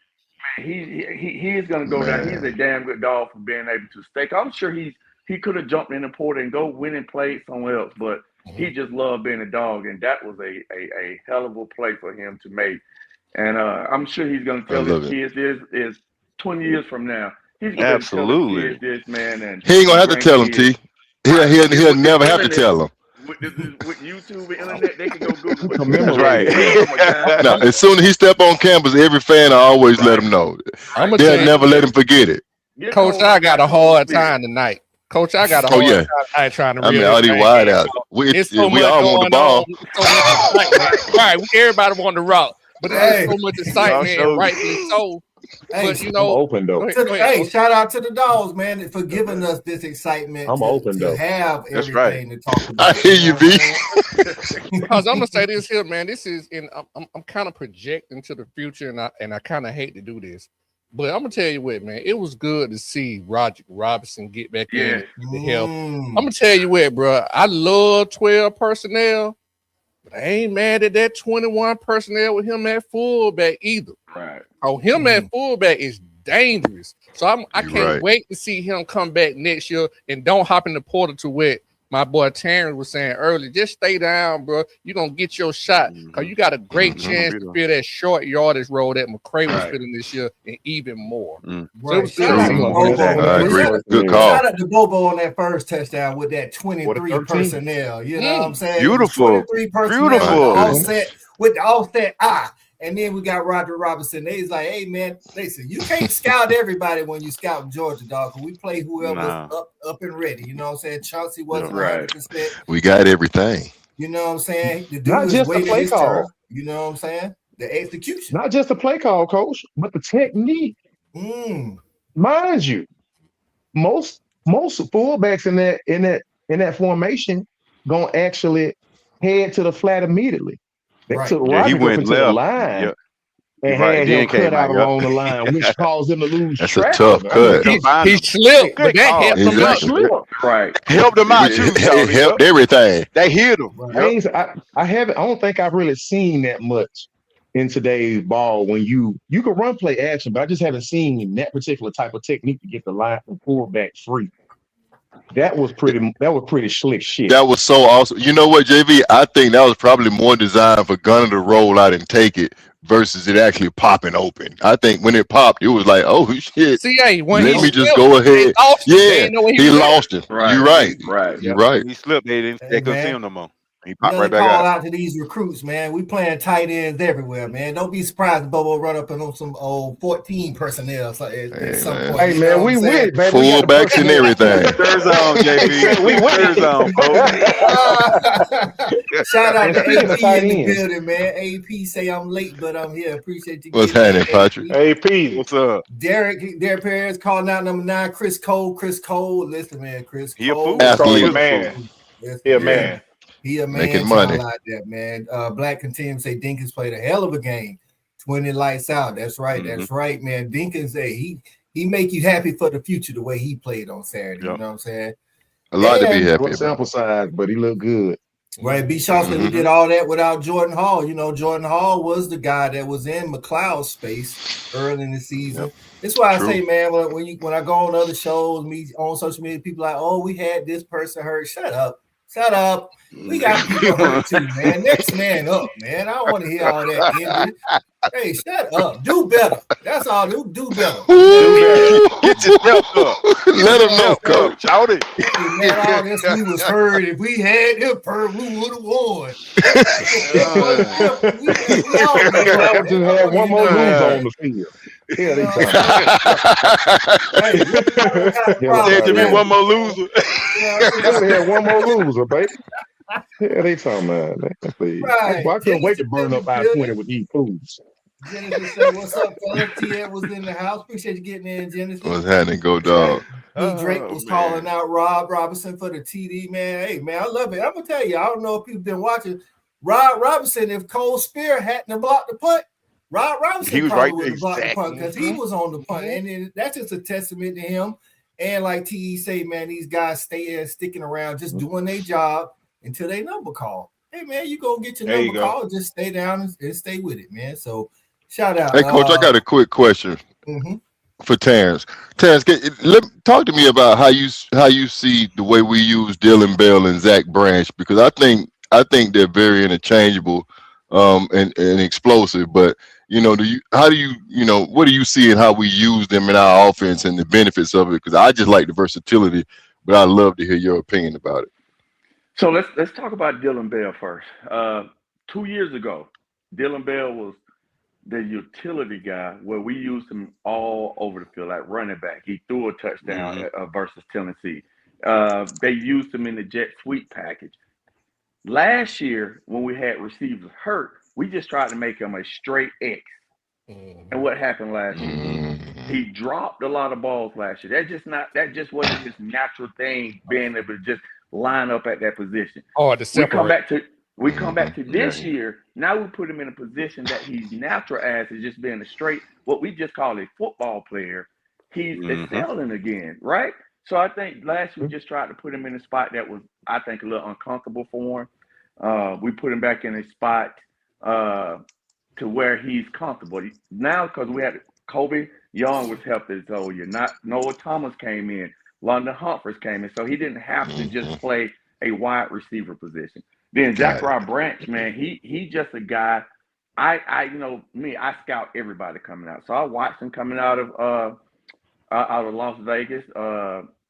He is gonna go down. He's a damn good dog for being able to stay. I'm sure he could have jumped in the portal and go win and play somewhere else, but he just loved being a dog, and that was a hell of a play for him to make. And I'm sure he's going to tell his kids is 20 years from now. He's going to tell his kids this, man. And he ain't going to have to tell them, T. He'll never have to tell them. With YouTube and internet, they can go Google it. That's right. No, as soon as he step on campus, every fan, I always let him know. They'll never let him forget it. Coach, I got a hard time tonight. Coach, I got a hard time trying to. I mean, all these wide out. We all want the ball. Right, everybody want to rock. But there's so much excitement, rightly so. Hey, but I'm open though. Hey, shout out to the Dogs, man, for giving us this excitement. I'm open though. To have everything to talk about. I hear you, B. Because I'm gonna say this here, man. This is I'm kind of projecting to the future, and I kind of hate to do this, but I'm gonna tell you what, man. It was good to see Roger Robinson get back in to help. I'm gonna tell you what, bro. I love 12 personnel. But I ain't mad at that 21 personnel with him at fullback either. Right. Oh, him at fullback is dangerous. So I can't wait to see him come back next year and don't hop in the portal to what my boy Terrence was saying earlier. Just stay down, bro. You're going to get your shot because you got a great chance to fill that short yardage role that McCray was filling this year and even more. So it was good call. Shout out to Bobo on that first touchdown with that 23 personnel. You know what I'm saying? Beautiful. 23 personnel. With the offset eye. And then we got Roger Robinson. He's like, hey, man, listen, you can't scout everybody when you scout Georgia, dog. We play whoever's up and ready. You know what I'm saying? Chauncey wasn't 100%. We got everything. You know what I'm saying? The dude not just the play call. You know what I'm saying? The execution. Not just the play call, coach, but the technique. Mind you, most fullbacks in that formation gonna actually head to the flat immediately. They took Roger went to the line and had him cut out along the line, which caused him to lose That's track. a tough cut. He slipped, but that helped him out. Right. Helped him out too. It helped everything. They hit him. I don't think I've really seen that much in today's ball when you can run play action, but I just haven't seen that particular type of technique to get the line from fullback free. That was pretty slick shit. That was so awesome. You know what, JV? I think that was probably more designed for Gunner to roll out and take it versus it actually popping open. I think when it popped, it was like, oh shit. See, let me just go ahead. He lost it. Right. You're right. Right. You're right. He slipped. They couldn't see him no more. He popped right back out to these recruits, man. We playing tight ends everywhere, man. Don't be surprised if Bobo run up on some old 14 personnel at some point. Hey, man, we win, baby. Fullbacks and everything. Third zone, JV. We win. Third zone, Shout out to AP in the building, man. AP say I'm late, but I'm here. Appreciate you. What's happening, Patrick? AP, what's up? Derek Perez calling out number 9. Chris Cole. Listen, man, Chris Cole. He a fool. Athlete. Man. Man. He a man making money like that, man. Black continue say Dinkins played a hell of a game. 20 lights out. That's right. That's right, man. Dinkins say he make you happy for the future the way he played on Saturday. You know what I'm saying? A lot to be happy about. Sample size, but he looked good. Right. B. Shaw said we did all that without Jordan Hall. You know, Jordan Hall was the guy that was in McLeod's space early in the season. Yep. That's why I say, man, when I go on other shows, me on social media, people are like, oh, we had this person hurt. Shut up. Shut up. We got people hurt too, man. Next man up, man. I don't want to hear all that envy. Hey, shut up. Do better. That's all. Do better. Get your belt up. Let him know, coach. Shout it. Hey, man, all this we was hurt. If we had him hurt, we would have won. We had one more loser on the field. Yeah, they said to me one more loser. We had one more loser, baby. Yeah, they talking about that. Right. I couldn't wait to burn up I-20 with these foods. Genesis said, "What's up, fellas? TN was in the house. Appreciate you getting in, Genesis. What's happening? Go Dog. Drake was calling out Rob Robinson for the TD, man. Hey, man, I love it. I'm gonna tell you, I don't know if people been watching. Rob Robinson, if Cole Spear hadn't blocked the punt, Rob Robinson he was probably right would have blocked the punt because he Mm-hmm. was on the punt, and then that's just a testament to him. And like TE say, man, these guys sticking around, just doing their job until they number call. Hey, man, you go get your number call, just stay down and stay with it, man. So shout out. Hey, Coach, I got a quick question for Terrence. Terrence, talk to me about how you see the way we use Dylan Bell and Zach Branch, because I think they're very interchangeable and explosive. But what do you see in how we use them in our offense and the benefits of it? Because I just like the versatility, but I'd love to hear your opinion about it. So let's talk about Dylan Bell first. 2 years ago, Dylan Bell was the utility guy where we used him all over the field, like running back. He threw a touchdown versus Tennessee. They used him in the jet sweep package. Last year, when we had receivers hurt, we just tried to make him a straight X. And what happened last year? He dropped a lot of balls last year. That just wasn't his natural thing, being able to just line up at that position. Oh, to separate. We come back to this year. Now we put him in a position that he's natural as is just being a straight, what we just call a football player. He's excelling again, right? So I think last year we just tried to put him in a spot that was, I think, a little uncomfortable for him. We put him back in a spot to where he's comfortable. Now, because we had Kobe Young was healthy this whole year. Noah Thomas came in. London Humphreys came in. So he didn't have to just play a wide receiver position. Then Zachariah Branch, man, he just a guy. I scout everybody coming out. So I watched him coming out of Las Vegas,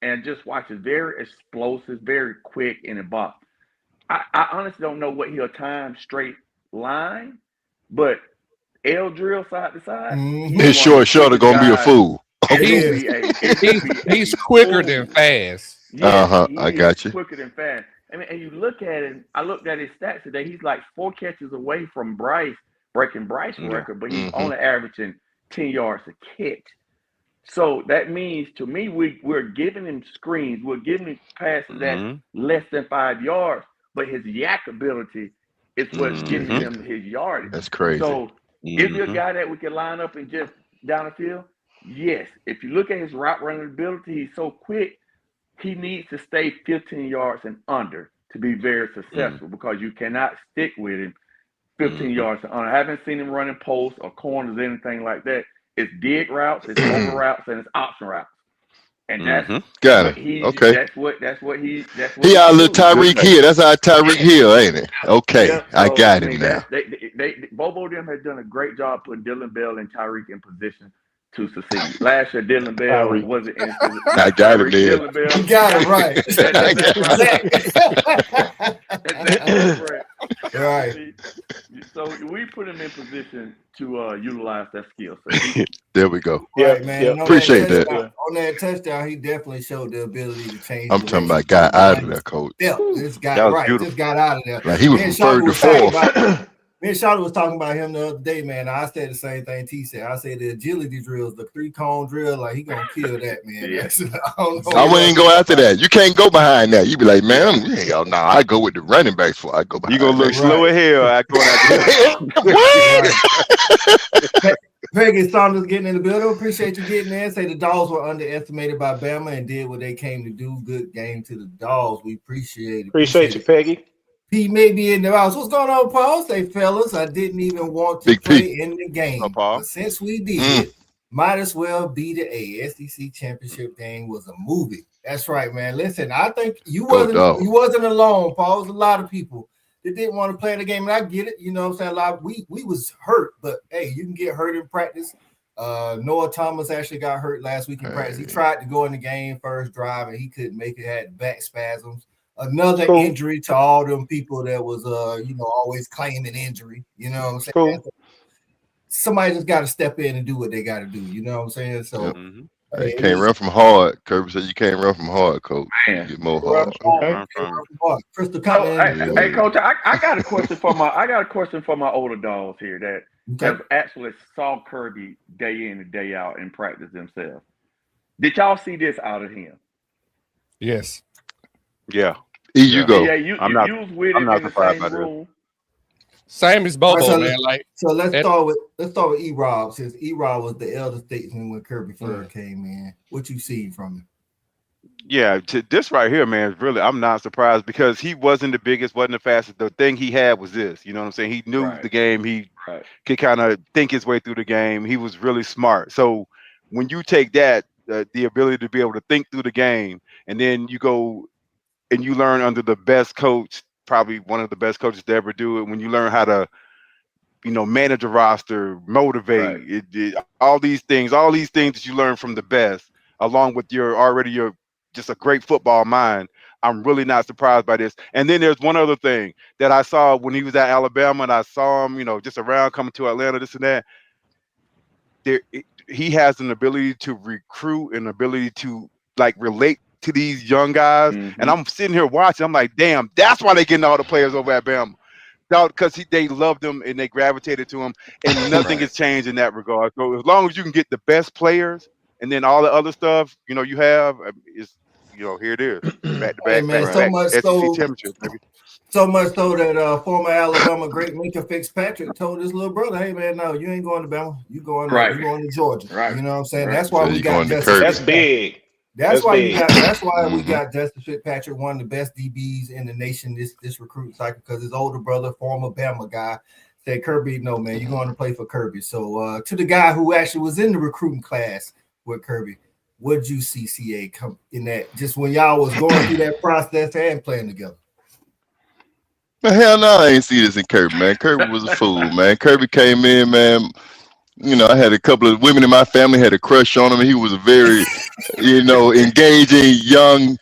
and just watch it. Very explosive, very quick in the box. I honestly don't know what he'll time straight line, but L drill side to side. His short shoulder gonna be a fool. He's quicker than fast. I got you. Quicker than fast. I mean, and you look at it. I looked at his stats today. He's like 4 catches away from breaking Bryce's record, but he's only averaging 10 yards a catch. So that means, to me, we're giving him screens. We're giving him passes that less than 5 yards, but his yak ability is what's giving him his yardage. That's crazy. So is he a guy that we can line up and just down the field? Yes. If you look at his route running ability, he's so quick. He needs to stay 15 yards and under to be very successful because you cannot stick with him 15 yards and under. I haven't seen him running posts or corners or anything like that. It's dig routes, it's over routes, and it's option routes. And that's got it. Okay. That's what he our little Tyreek Hill. That's our Tyreek Hill, ain't it? Okay. Yeah, so, I got him now. Bobo them has done a great job putting Dylan Bell and Tyreek in position to succeed. Last year, Dylan Bell wasn't in position. I got him there. You got it right. Right. So we put him in position to utilize that skill set. There we go. Right, man. Appreciate that. On that touchdown, he definitely showed the ability to change. I'm talking about guy out of there, Coach. Yeah, this guy just got out of there. Like he was referred to fourth. Me and Charlotte was talking about him the other day, man. I said the same thing T said. I said the agility drills, the 3-cone drill, like he gonna kill that, man. Yeah. I wouldn't go after that. You can't go behind that. You be like, man, I go with the running backs for I go behind. You gonna look slow as hell. I go What? Peggy Saunders getting in the building. Appreciate you getting in. Say the Dogs were underestimated by Bama and did what they came to do. Good game to the Dogs. We appreciate it. Appreciate you, Peggy. He may be in the house. What's going on, Paul? Say, fellas, I didn't even want to play in the game. But since we did, might as well be the A. SEC championship game was a movie. That's right, man. Listen, I think you wasn't alone, Paul. There's a lot of people that didn't want to play the game, and I get it. You know what I'm saying? A lot we was hurt, but hey, you can get hurt in practice. Noah Thomas actually got hurt last week in practice. He tried to go in the game first drive, and he couldn't make it. Had back spasms. Another injury to all them people that was always claiming injury. You know what I'm saying? Cool. Somebody just got to step in and do what they got to do. You know what I'm saying? So you can't run from hard. Kirby said you can't run from hard, Coach. You get more hard. Crystal, hey, Coach, I got a question for my older dogs here that have actually saw Kirby day in and day out in practice themselves. Did y'all see this out of him? Yes. Yeah. You go. Yeah, I'm not surprised by this. Same as Bobo, man. So let's start with E-Rob, since E-Rob was the elder statesman when Kirby first came in. What you seen from him? Yeah, this right here, man, really, I'm not surprised because he wasn't the biggest, wasn't the fastest. The thing he had was this, you know what I'm saying? He knew the game. He could kind of think his way through the game. He was really smart. So when you take that, the ability to be able to think through the game, and then you go and you learn under the best coach, probably one of the best coaches to ever do it, when you learn how to, manage a roster, motivate, all these things that you learn from the best, along with your just a great football mind. I'm really not surprised by this. And then there's one other thing that I saw when he was at Alabama, and I saw him, just around coming to Atlanta, this and that. He has an ability to recruit, an ability to relate to these young guys. And I'm sitting here watching. I'm like, damn, that's why they're getting all the players over at Bama. Because they loved him and they gravitated to him, and nothing has changed in that regard. So as long as you can get the best players, and then all the other stuff, you have is, here it is, back to back, man, so much SEC championship, baby. So much so that former Alabama great Minka Fitzpatrick told his little brother, "Hey man, no, you ain't going to Bama. You going to Georgia. Right. You know what I'm saying? That's why we got Justin. That's big. That's why we got Justin Fitzpatrick, one of the best DBs in the nation this recruiting cycle, because his older brother, former Bama guy, said, Kirby, no man, you're going to play for Kirby. So to the guy who actually was in the recruiting class with Kirby, what did you see CA come in that, just when y'all was going through that process and playing together? Hell no, I ain't see this in Kirby, man. Kirby was a fool, man. Kirby came in, man. I had a couple of women in my family had a crush on him. He was a very, engaging, young,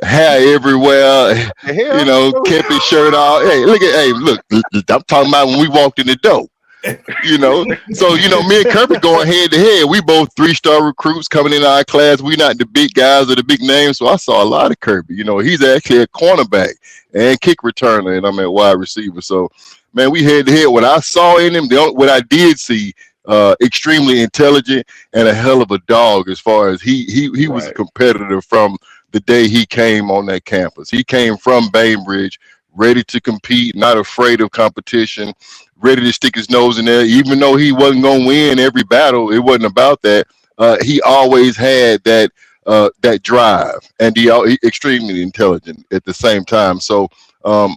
hair everywhere. Kept his shirt off. Look, I'm talking about when we walked in the door. So me and Kirby going head to head. We both 3-star recruits coming in our class. We not the big guys or the big names, so I saw a lot of Kirby. He's actually a cornerback and kick returner, and I'm at wide receiver. So, man, we head to head. What I saw in him, what I did see, extremely intelligent and a hell of a dog. As far as he was a competitor from the day he came on that campus. He came from Bainbridge, ready to compete, not afraid of competition, ready to stick his nose in there. Even though he wasn't going to win every battle, it wasn't about that. He always had that drive, and he extremely intelligent at the same time. So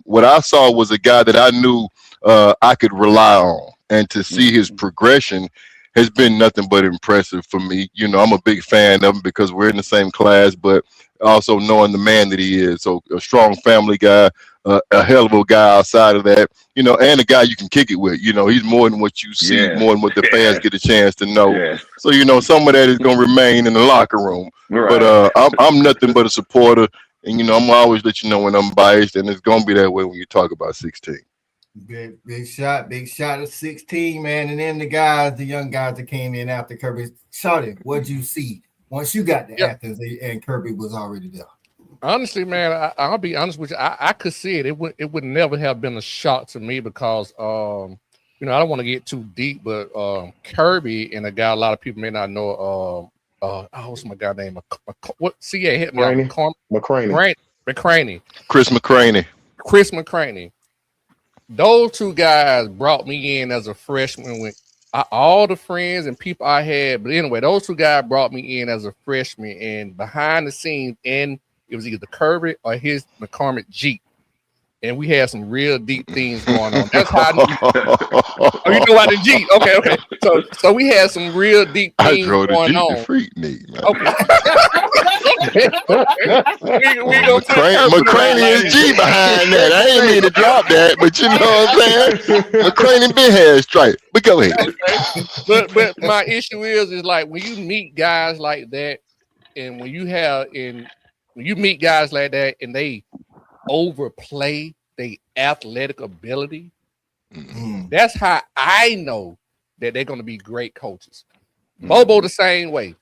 what I saw was a guy that I knew I could rely on, and to see his progression has been nothing but impressive for me. I'm a big fan of him because we're in the same class, but also knowing the man that he is. So a strong family guy, a hell of a guy outside of that, and a guy you can kick it with. He's more than what you see, more than what the fans get a chance to know. Yeah. So, some of that is going to remain in the locker room. Right. But I'm nothing but a supporter, and, I'm always let you know when I'm biased, and it's going to be that way when you talk about 16. Big shot at 16, man. And then the young guys that came in after Kirby. Shawty, what'd you see once you got to Athens and Kirby was already there? Honestly, man, I'll be honest with you. I could see it. It would never have been a shock to me because, I don't want to get too deep, but Kirby and a guy a lot of people may not know. What's my guy name? What? CA hit me. McCraney. Chris McCraney. Those two guys brought me in as a freshman with all the friends and people I had. But anyway, those two guys brought me in as a freshman, and behind the scenes, and it was either Kirby or his McCormick Jeep. and we had some real deep things going on. That's how I knew. Oh, you know why the G? Okay. So we had some real deep things I drove the going Jeep on. to Freaknik, man. Okay. McCraney is G behind that. I ain't mean to drop that, but you know what I'm saying? McCraney been had straight. But go ahead. Okay. But my issue is like when you meet guys like that, and when you meet guys like that and they overplay their athletic ability, that's how I know that they're going to be great coaches. Bobo the same way.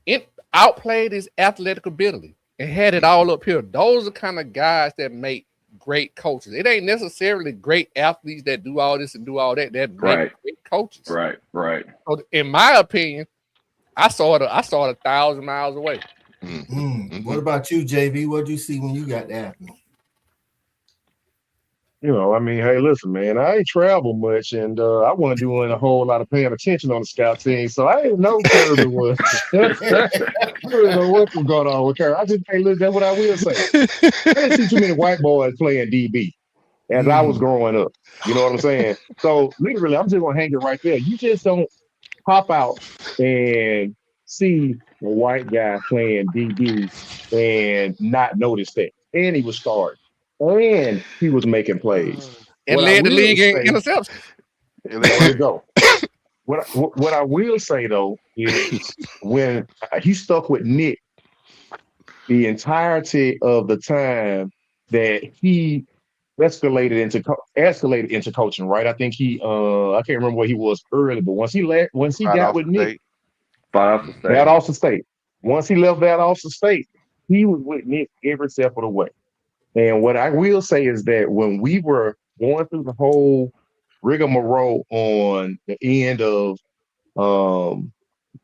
It outplayed his athletic ability and had it all up here. Those are kind of guys that make great coaches. It ain't necessarily great athletes that do all this and do all that make great coaches. Right. So in my opinion, I saw it 1,000 miles away. What about you, JV? What'd you see when you got there? You know, I mean, hey, listen, man, I ain't traveled much, and I wasn't doing a whole lot of paying attention on the scout team, so I didn't know Kirby was. I didn't know what was going on with Kirby. I just, hey, look, that's what I will say. I didn't see too many white boys playing DB as I was growing up. You know what I'm saying? So literally, I'm just gonna hang it right there. You just don't pop out and see a white guy playing DB and not notice that. And he was starting. And he was making plays. And led the league in interceptions. There you go. What I will say, though, is when he stuck with Nick the entirety of the time that he escalated into coaching, right? I think I can't remember where he was early, but once he got with Nick, Valdosta State. Once he left Valdosta State, he was with Nick every step of the way. And what I will say is that when we were going through the whole rigmarole on the end of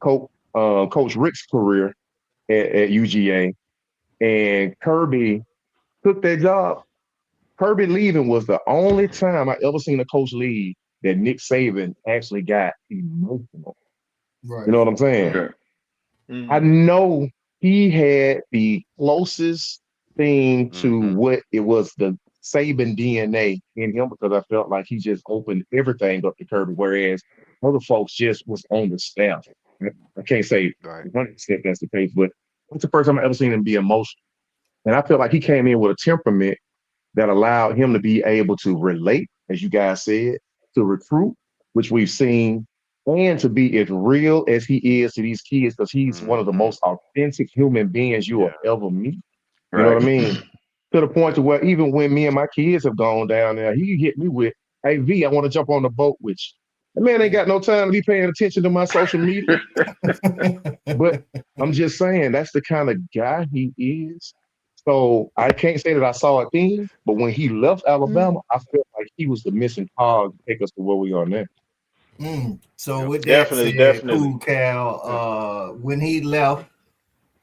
Coach Rick's career at UGA, and Kirby took that job, Kirby leaving was the only time I ever seen a coach leave that Nick Saban actually got emotional. Right. You know what I'm saying? Okay. I know he had the closest thing to what it was, the Saban DNA in him, because I felt like he just opened everything up to Kirby, whereas other folks just was on the staff. I can't say 100% that's the case, but it's the first time I ever seen him be emotional. And I felt like he came in with a temperament that allowed him to be able to relate, as you guys said, to recruit, which we've seen, and to be as real as he is to these kids, because he's one of the most authentic human beings you will ever meet. You know what I mean? To the point to where even when me and my kids have gone down there, he hit me with, "Hey V, I want to jump on the boat with you." The man ain't got no time to be paying attention to my social media. But I'm just saying, that's the kind of guy he is. So I can't say that I saw it then, but when he left Alabama, I felt like he was the missing cog to take us to where we are now. So with that said, cool, Cal, when he left,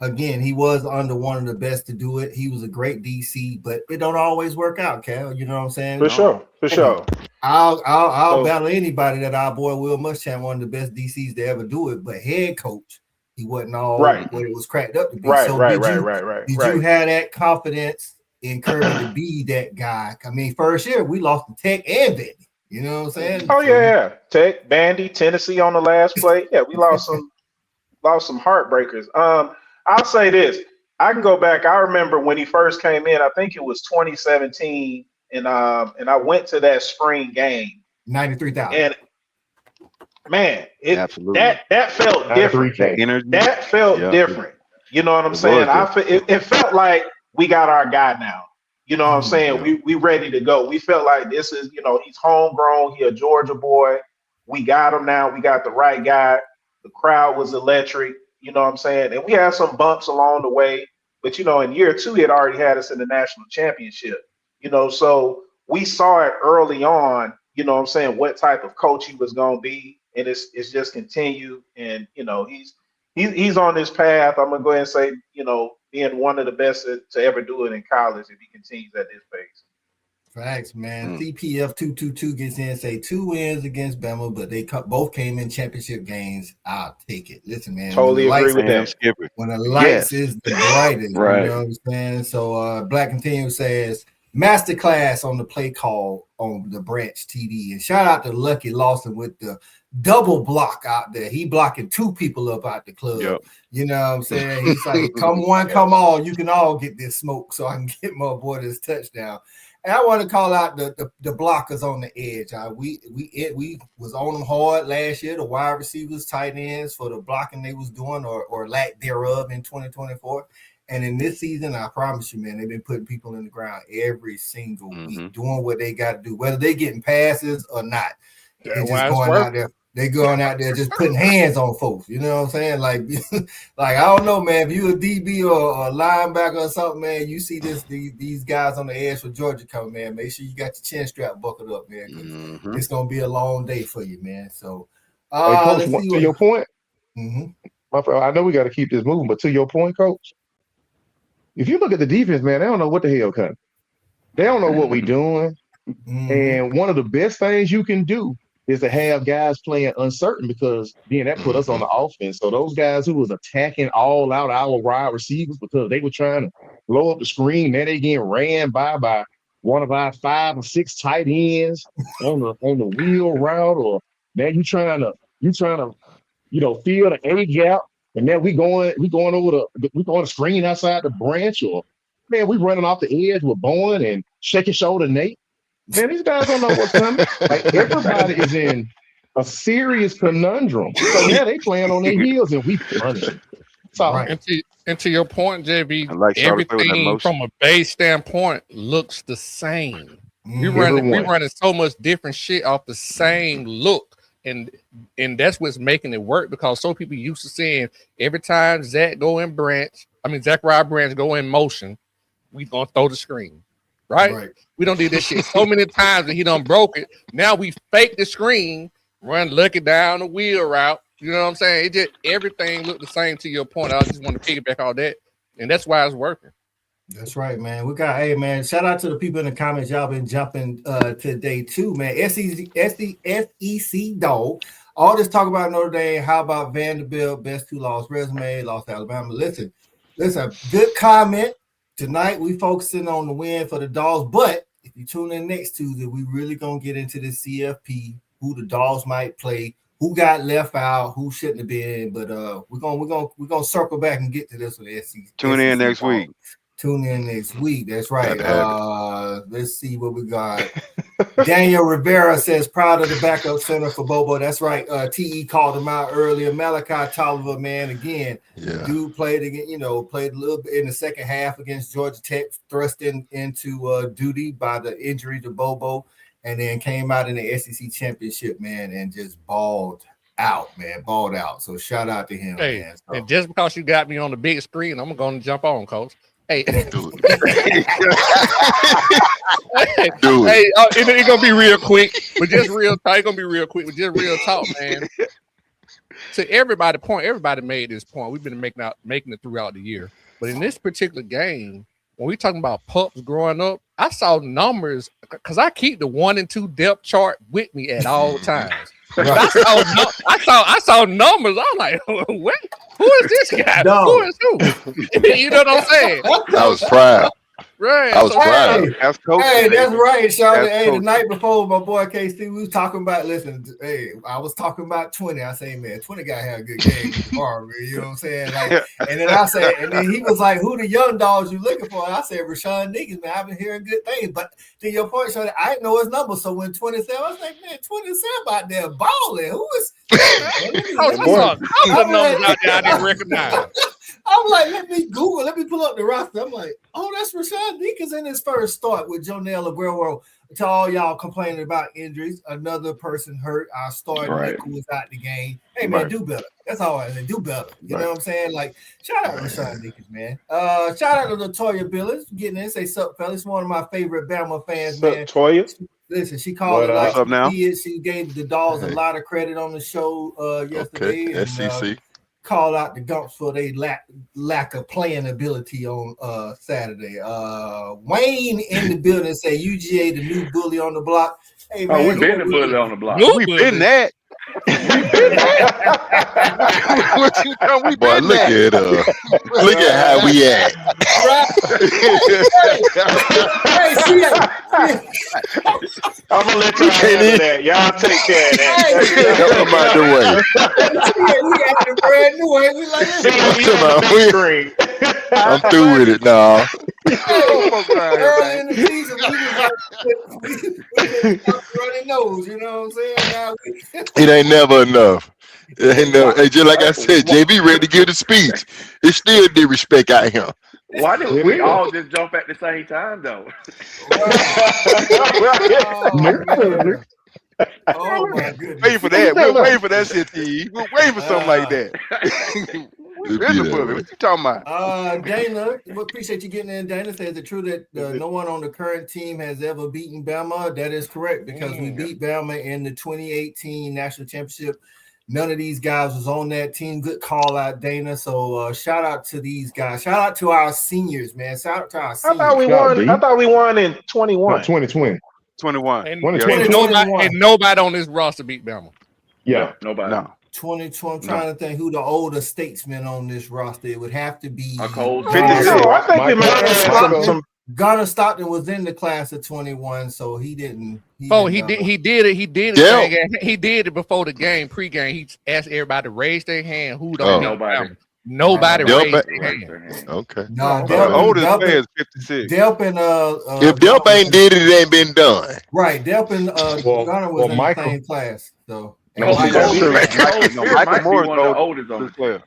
again, he was under one of the best to do it. He was a great DC, but it don't always work out, Cal. You know what I'm saying? For sure. I'll battle anybody that our boy Will Muschamp, one of the best DCs to ever do it, but head coach, he wasn't all what it was cracked up to be. Right. Did you have that confidence in Kirby to be that guy? I mean, first year we lost to Tech and Vandy. You know what I'm saying? Oh yeah. Tech, Vandy, Tennessee on the last play. Yeah, we lost some heartbreakers. I'll say this. I can go back. I remember when he first came in, I think it was 2017, and I went to that spring game. 93,000. And man, that felt different. That felt different. You know what I'm saying? It felt like we got our guy now. You know what I'm saying? We ready to go. We felt like this is, he's homegrown. He a Georgia boy. We got him now. We got the right guy. The crowd was electric. You know what I'm saying? And we had some bumps along the way. But, in year 2, he had already had us in the national championship. So we saw it early on, what type of coach he was going to be. And it's just continued. And, he's on this path. I'm going to go ahead and say, being one of the best to ever do it in college if he continues at this pace. Facts, man. CPF 222 gets in and say 2 wins against Bama, but they both came in championship games. I'll take it. Listen, man. Totally agree with them. When the lights is the brightest, right. You know what I'm saying? So Black Continuum says masterclass on the play call on the Branch TD. And shout out to Lucky Lawson with the double block out there. He blocking 2 people up out the club. Yep. You know what I'm saying? He's like, come one, come all. You can all get this smoke so I can get my boy this touchdown. And I want to call out the blockers on the edge. We was on them hard last year, the wide receivers, tight ends, for the blocking they was doing or lack thereof in 2024. And in this season, I promise you, man, they've been putting people in the ground every single week, doing what they got to do, whether they getting passes or not. They're just going out there. They going out there just putting hands on folks. You know what I'm saying? Like I don't know, man. If you a DB or a linebacker or something, man, you see these guys on the edge for Georgia coming, man. Make sure you got your chin strap buckled up, man. It's gonna be a long day for you, man. So, hey, Coach, to your point, I know we got to keep this moving, but to your point, Coach, if you look at the defense, man, they don't know what the hell coming. They don't know what we're doing. And one of the best things you can do is to have guys playing uncertain, because then that put us on the offense. So those guys who was attacking all out our wide receivers because they were trying to blow up the screen, then they getting ran by one of our 5 or 6 tight ends on the wheel route, or man, you trying to fill the A gap, and then we going the screen outside the branch, or man, we running off the edge with Bowen and shaking shoulder Nate. Man, these guys don't know what's coming. Like, everybody is in a serious conundrum. So yeah, they playing on their heels, and we punishing. So, and to your point, JB, everything from a base standpoint looks the same. We running so much different shit off the same look, and that's what's making it work, because so people used to seeing every time Zachariah Branch go in motion, we gonna throw the screen. Right? We don't do this shit so many times that he done broke it. Now we fake the screen, run Lucky down the wheel route. You know what I'm saying? It just everything looked the same. To your point, I just want to piggyback all that, and that's why it's working. That's right, man. We got, hey, man, shout out to the people in the comments. Y'all been jumping today too, man. SEC Dawg. All this talk about Notre Dame. How about Vanderbilt? Best 2 loss resume. Lost Alabama. Listen. Good comment. Tonight, we focusing on the win for the Dogs, but if you tune in next Tuesday, we really going to get into the CFP, who the Dogs might play, who got left out, who shouldn't have been, but we're gonna circle back and get to this with SEC. Tune in next week. Tune in next week. That's right. Let's see what we got. Daniel Rivera says, proud of the backup center for Bobo. That's right. TE called him out earlier. Malachi Tolliver, man, again. Yeah. Dude played again, played a little bit in the second half against Georgia Tech, thrust into duty by the injury to Bobo, and then came out in the SEC championship, man, and just balled out. So shout out to him, man. So. And just because you got me on the big screen, I'm going to jump on, Coach. Hey, it's gonna be real quick, but just real talk. It's gonna be real quick, but just real talk, man. To everybody made this point. We've been making it throughout the year, but in this particular game, when we talking about pups growing up, I saw numbers because I keep the 1 and 2 depth chart with me at all times. Right. I saw numbers. I'm like, wait, who is this guy? No. Who is who? You know what I'm saying? I was proud. Right. I was proud. Hey, that's right, Charlotte. Hey, the night before, my boy KC, we was talking about, I was talking about 20. I say, man, 20 got to have a good game tomorrow, man. You know what I'm saying? Like, and then he was like, who the young dogs you looking for? And I said, Rashawn Niggins, man, I've been hearing good things. But to your point, Charlotte, I didn't know his number. So when 27, I was like, man, 27 out there balling. Who is? Numbers out there I didn't recognize. I'm like, let me pull up the roster. I'm like, oh, that's Rashawn Deacons in his first start with Jonelle Aguero. To all y'all complaining about injuries, another person hurt. Our starter who was out the game. Hey, man, do better. That's all I say. Do better. You know what I'm saying? Like, shout out to Rashawn Deacons, man. Shout out to Latoya Billis getting in. Say, sup, fellas. One of my favorite Bama fans, man. Toya. Listen, she called it like she gave the Dogs a lot of credit on the show yesterday. Okay. SEC. Call out the Gumps for their lack of playing ability on Saturday. Wayne in the building say UGA the new bully on the block. Hey, man, we've been the bully on the block. We've been that. What you know, we boy, look at look at how we act. Hey, see that? I'm gonna let y'all handle that. Y'all take care of that. Come out the way. We acting brand new. Ain't we like I'm through with it now. Early in the season, we was running nose. You know what I'm saying? Now it ain't never enough. It ain't never. Hey, just like I said, JB ready to give the speech. It still did respect out here. Why did we all just jump at the same time though? Oh my goodness! Wait for that. We'll wait for that shit, T. We'll wait for something like that. What you talking about? Dana, we appreciate you getting in. Dana says it's true that no one on the current team has ever beaten Bama. That is correct because we beat Bama in the 2018 national championship. None of these guys was on that team. Good call out, Dana. So shout out to these guys. Shout out to our seniors, man. Shout out to our seniors. I thought we won in 21. 2020. 21. And nobody on this roster beat Bama. Yeah. Nobody. No. 2020. I'm trying to think who the older statesmen on this roster. It would have to be A cold. I think we might have some. Gunnar Stockton was in the class of 21, so he didn't. He did it. He did it before the game, pregame. He asked everybody to raise their hand. Who don't know Bama? Nobody raised their hand. Okay. No, the oldest player is 56. Delp and if Delp ain't did it, it ain't been done. Right. Delp and Gunnar was in Michael, the same class. So Michael Moore is the oldest on the player.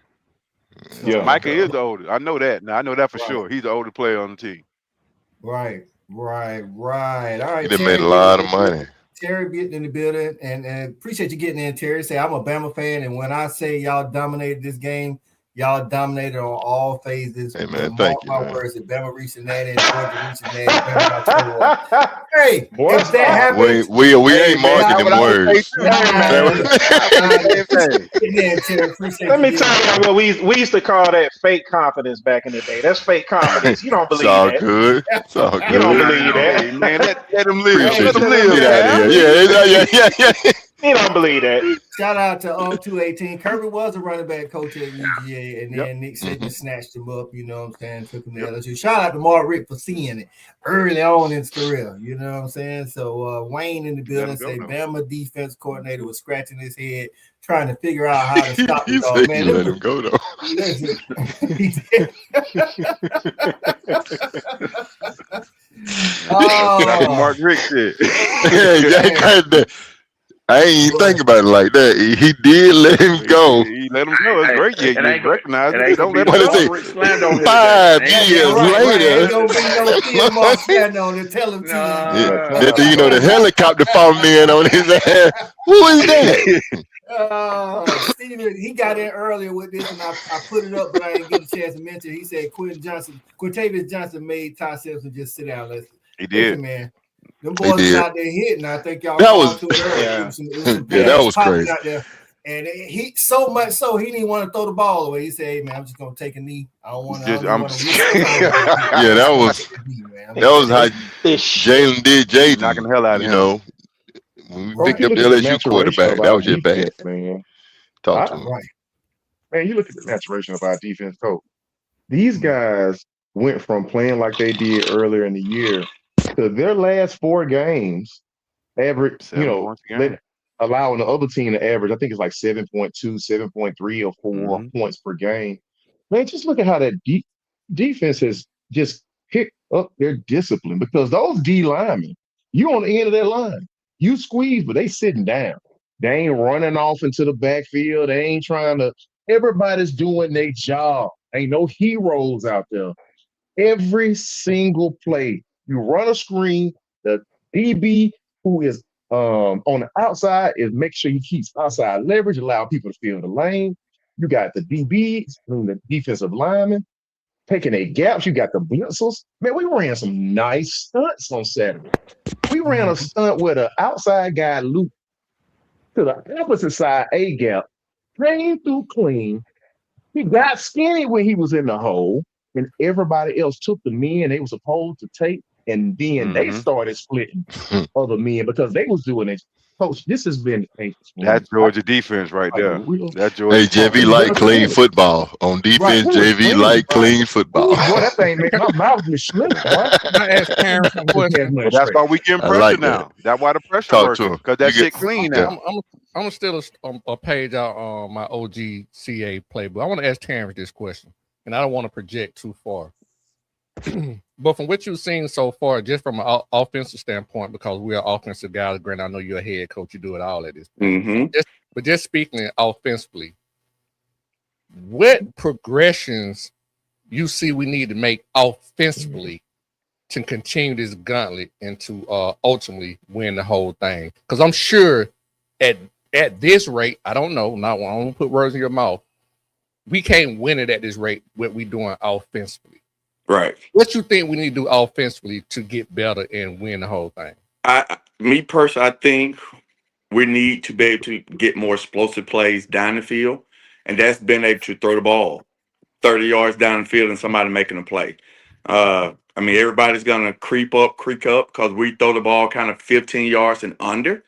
Yeah, Michael is the oldest. I know that. Now I know that for sure. He's the older player on the team. Right. All right. He done made a lot of money. Terry getting in the building, and appreciate you getting in, Terry. Say I'm a Bama fan, and when I say y'all dominated this game, y'all dominated on all phases. Hey man, thank you. My words, if Bama reaching that, and Georgia reaching that, hey, boy, if that happens, we ain't marking them words. Let me tell you what we used to call that fake confidence back in the day. That's fake confidence. You don't believe that. It's all good. You don't believe that, man. Let them live. Let them live. Get out of here. Yeah. You don't believe that. Shout out to 218. Kirby was a running back coach at UGA, and then Nick Saban snatched him up. You know what I'm saying? Took him to LSU. Shout out to Mark Rick for seeing it early on in his career. You know what I'm saying? So Wayne in the building say Bama defense coordinator was scratching his head trying to figure out how to stop the dog. Man, let him go though. Like Mark Rick said. I ain't even think about it like that. He did let him go. He let him go. It's great. You recognize it. Don't let him go. 5 years later. The helicopter falling in on his ass. Who is that? Steven, he got in earlier with this, and I put it up, but I didn't get a chance to mention. He said Quintavious Johnson made Ty Simpson just sit down. He did, man. Them boys out there hitting. I think y'all. That was that was crazy. Out there. And he so much so he didn't want to throw the ball away. He said, "Hey man, I'm just gonna take a knee. I don't want to." Yeah, that was how Jalen did Jaden. Knocking the hell out of him. When we picked up the LSU quarterback, that was just bad. Man. Talk to him. Right. Man, you look at the maturation of our defense coach. These guys went from playing like they did earlier in the year to their last 4 games, average, allowing the other team to average, I think it's like 7.2, 7.3 or 4 points per game. Man, just look at how that defense has just picked up their discipline, because those D linemen, you on the end of that line. You squeeze, but they sitting down. They ain't running off into the backfield. They ain't trying to. Everybody's doing their job. Ain't no heroes out there. Every single play, you run a screen. The DB who is on the outside is make sure he keeps outside leverage, allow people to fill the lane. You got the DBs, the defensive linemen, taking their gaps. You got the blitzers. Man, we ran some nice stunts on Saturday. We ran a stunt where the outside guy looped to the opposite side A gap, came through clean. He got skinny when he was in the hole, and everybody else took the men they were supposed to take, and then they started splitting other men because they was doing it. Coach, this has been that Georgia defense right there. That Georgia. Hey, JV like clean football. On defense, JV like clean football. Boy, that thing make my mouth be slick, boy. I asked Karen some questions. Well, that's why we getting pressure like now. that. That's why the pressure Talk to working. him. Because that You shit get- clean yeah. now. I'm gonna steal a page out on my OGCA playbook. I want to ask Terrence this question, and I don't want to project too far. But from what you've seen so far, just from an offensive standpoint, because we are offensive guys, granted, I know you're a head coach, you do it all at this point. Mm-hmm. Just speaking offensively, what progressions you see we need to make offensively to continue this gauntlet and to ultimately win the whole thing? Because I'm sure at this rate, I don't know, I won't put words in your mouth, we can't win it at this rate, what we doing offensively. Right. What you think we need to do offensively to get better and win the whole thing? Me personally, I think we need to be able to get more explosive plays down the field, and that's being able to throw the ball 30 yards down the field and somebody making a play. I mean, everybody's gonna creep up because we throw the ball kind of 15 yards and under.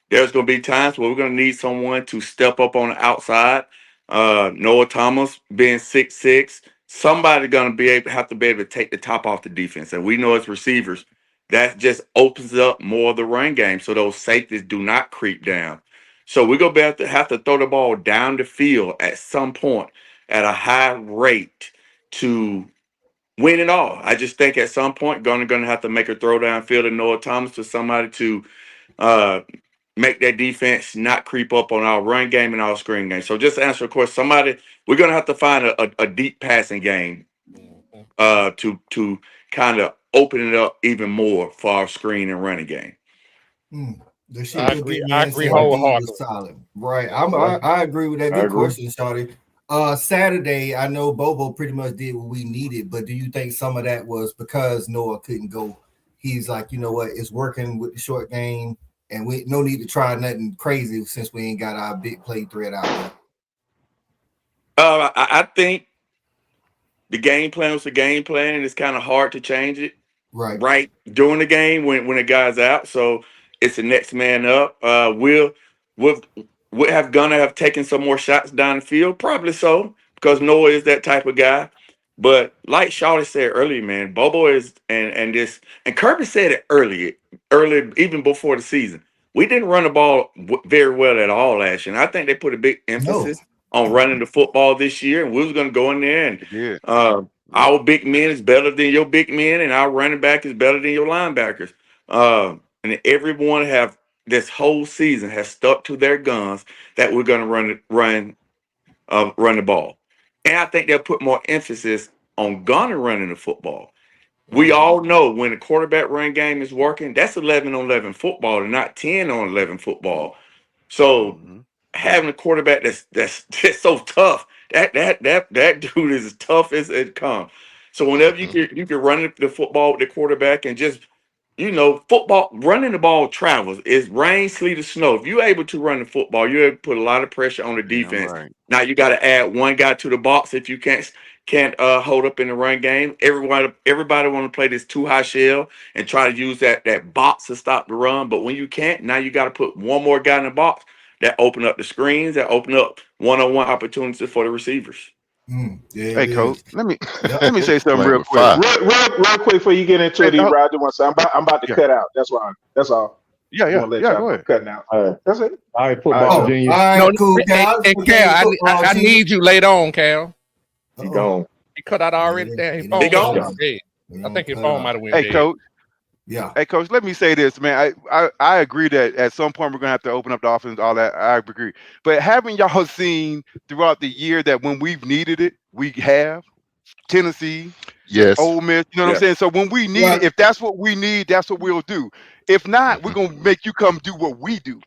There's going to be times where we're going to need someone to step up on the outside. Noah Thomas being 6'6", somebody going to have to be able to take the top off the defense. And we know as receivers, that just opens up more of the run game, so those safeties do not creep down. So we're going to have to throw the ball down the field at some point at a high rate to win it all. I just think at some point, going to have to make a throw downfield and Noah Thomas to somebody to make that defense not creep up on our run game and our screen game. So just to answer the question, we're going to have to find a deep passing game to kind of open it up even more for our screen and running game. I agree wholeheartedly. Solid. Right. I agree with that. Good question, Shawty. Saturday, I know Bobo pretty much did what we needed, but do you think some of that was because Noah couldn't go? He's like, you know what, it's working with the short game, and we no need to try nothing crazy since we ain't got our big play threat out there. I think the game plan was the game plan, and it's kind of hard to change it right during the game when the guy's out. So it's the next man up. We'll have taken some more shots down the field, probably so, because Noah is that type of guy. But like Shawty said earlier, man, Bobo is and Kirby said it early, even before the season. We didn't run the ball very well at all last year. And I think they put a big emphasis on running the football this year. And we was going to go in there and our big men is better than your big men, and our running back is better than your linebackers. And everyone this whole season has stuck to their guns that we're going to run the ball. And I think they'll put more emphasis on running the football. We all know when the quarterback run game is working, that's 11-on-11 football and not 10-on-11 football. So having a quarterback that's just so tough, that dude is as tough as it comes. So whenever you can run the football with the quarterback and just, football, running the ball travels. It's rain, sleet, or snow. If you're able to run the football, you're able to put a lot of pressure on the defense. Now you got to add one guy to the box if you can't hold up in the run game. Everybody want to play this too high shell and try to use that box to stop the run. But when you can't, now you got to put one more guy in the box that open up the screens, that open up one-on-one opportunities for the receivers. Hey, Coach, let me say something real quick. Real quick before you get into it, Roger. I'm about to cut out. That's why. That's all. Yeah. Go ahead. Cutting out. That's it. All right, football genius. All right, cool. And Cal, I need you later on, Cal. He gone. He cut out already. His phone I think his phone might have went dead. Hey, Coach. Yeah. Hey, Coach, let me say this, man. I agree that at some point we're going to have to open up the offense, all that. I agree. But haven't y'all seen throughout the year that when we've needed it, we have? Tennessee, Ole Miss, you know what I'm saying? So when we need it, if that's what we need, that's what we'll do. If not, we're going to make you come do what we do.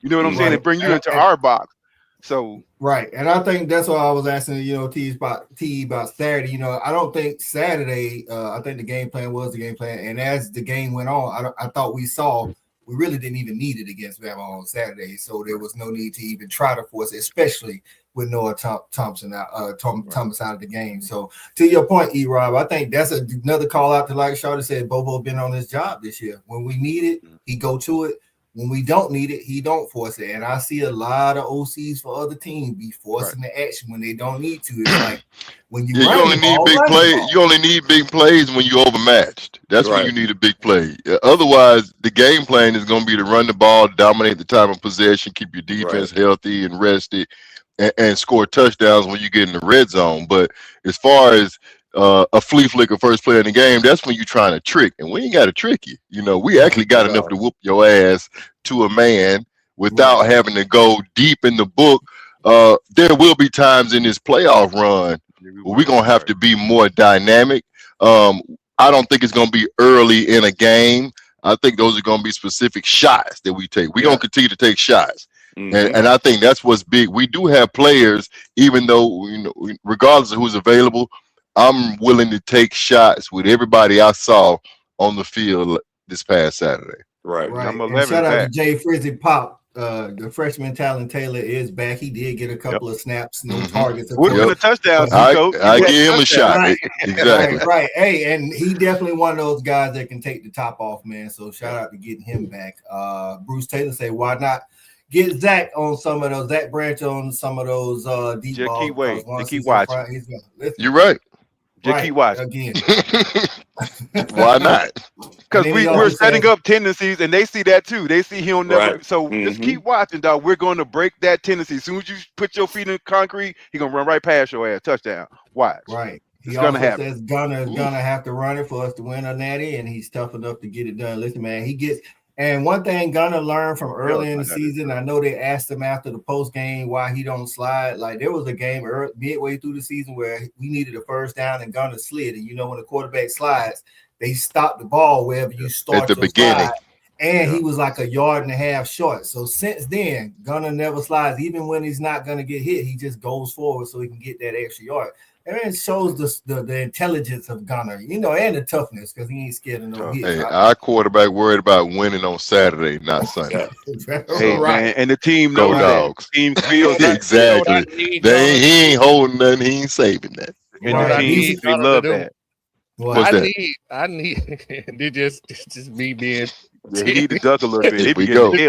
You know what I'm saying? And bring you into our box. So and I think that's why I was asking, T about Saturday. I don't think Saturday. I think the game plan was the game plan, and as the game went on, I thought we really didn't even need it against Bama on Saturday, so there was no need to even try to force it, especially with Noah Thomas out of the game. So to your point, E-Rob, I think that's another call out to, like Shawty said, Bobo been on his job this year. When we need it, he go to it. when we don't need it, he don't force it. And I see a lot of OCs for other teams be forcing the action when they don't need to. It's like when you you only need big plays. You only need big plays when you overmatched. That's when you need a big play. Otherwise, the game plan is going to be to run the ball, dominate the time of possession, keep your defense healthy and rested, and score touchdowns when you get in the red zone. But as far as a flea flicker first play in the game, that's when you're trying to trick, and we ain't got to trick you. You know, we actually got enough to whoop your ass to a man without having to go deep in the book. There will be times in this playoff run where we're gonna have to be more dynamic. I don't think it's gonna be early in a game. I think those are gonna be specific shots that we take. We're gonna continue to take shots. And I think that's what's big. We do have players, even though, you know, regardless of who's available, I'm willing to take shots with everybody I saw on the field this past Saturday. Right. And shout out to Jay Frizzy Pop. The freshman Talon Taylor is back. He did get a couple of snaps, no targets. Would have been a touchdown. I give him a shot. Right. Exactly. Right. Hey, and he definitely one of those guys that can take the top off, man. So shout out to getting him back. Bruce Taylor say, why not get Zach on some of those, Zach Branch on some of those deep just balls. Keep waiting. Just keep watching. You're right. Just keep watching. Again. Why not? Because we're setting up tendencies, and they see that too. They see he'll never. So just keep watching, dog. We're going to break that tendency. As soon as you put your feet in concrete, he's gonna run right past your ass. Touchdown. Watch. Right. It's gonna happen. Says Gunner is gonna have to run it for us to win a natty, and he's tough enough to get it done. Listen, man, he gets. And one thing Gunner learned from early in the season, I know they asked him after the post game why he don't slide. Like there was a game midway through the season where we needed a first down and Gunner slid. And you know when the quarterback slides, they stop the ball wherever you start at the beginning. Slide. And he was like a yard and a half short. So since then, Gunner never slides. Even when he's not going to get hit, he just goes forward so he can get that extra yard. And it shows the intelligence of Gunner, you know, and the toughness because he ain't scared of no hits. Hey, our quarterback worried about winning on Saturday, not Sunday. Hey, man, and the team knows Dogs. The team feels that. Exactly. He ain't holding nothing. He ain't saving that. And the team, they love that. I need it just me being. Yeah, he need to duck a little bit. Here He we go. He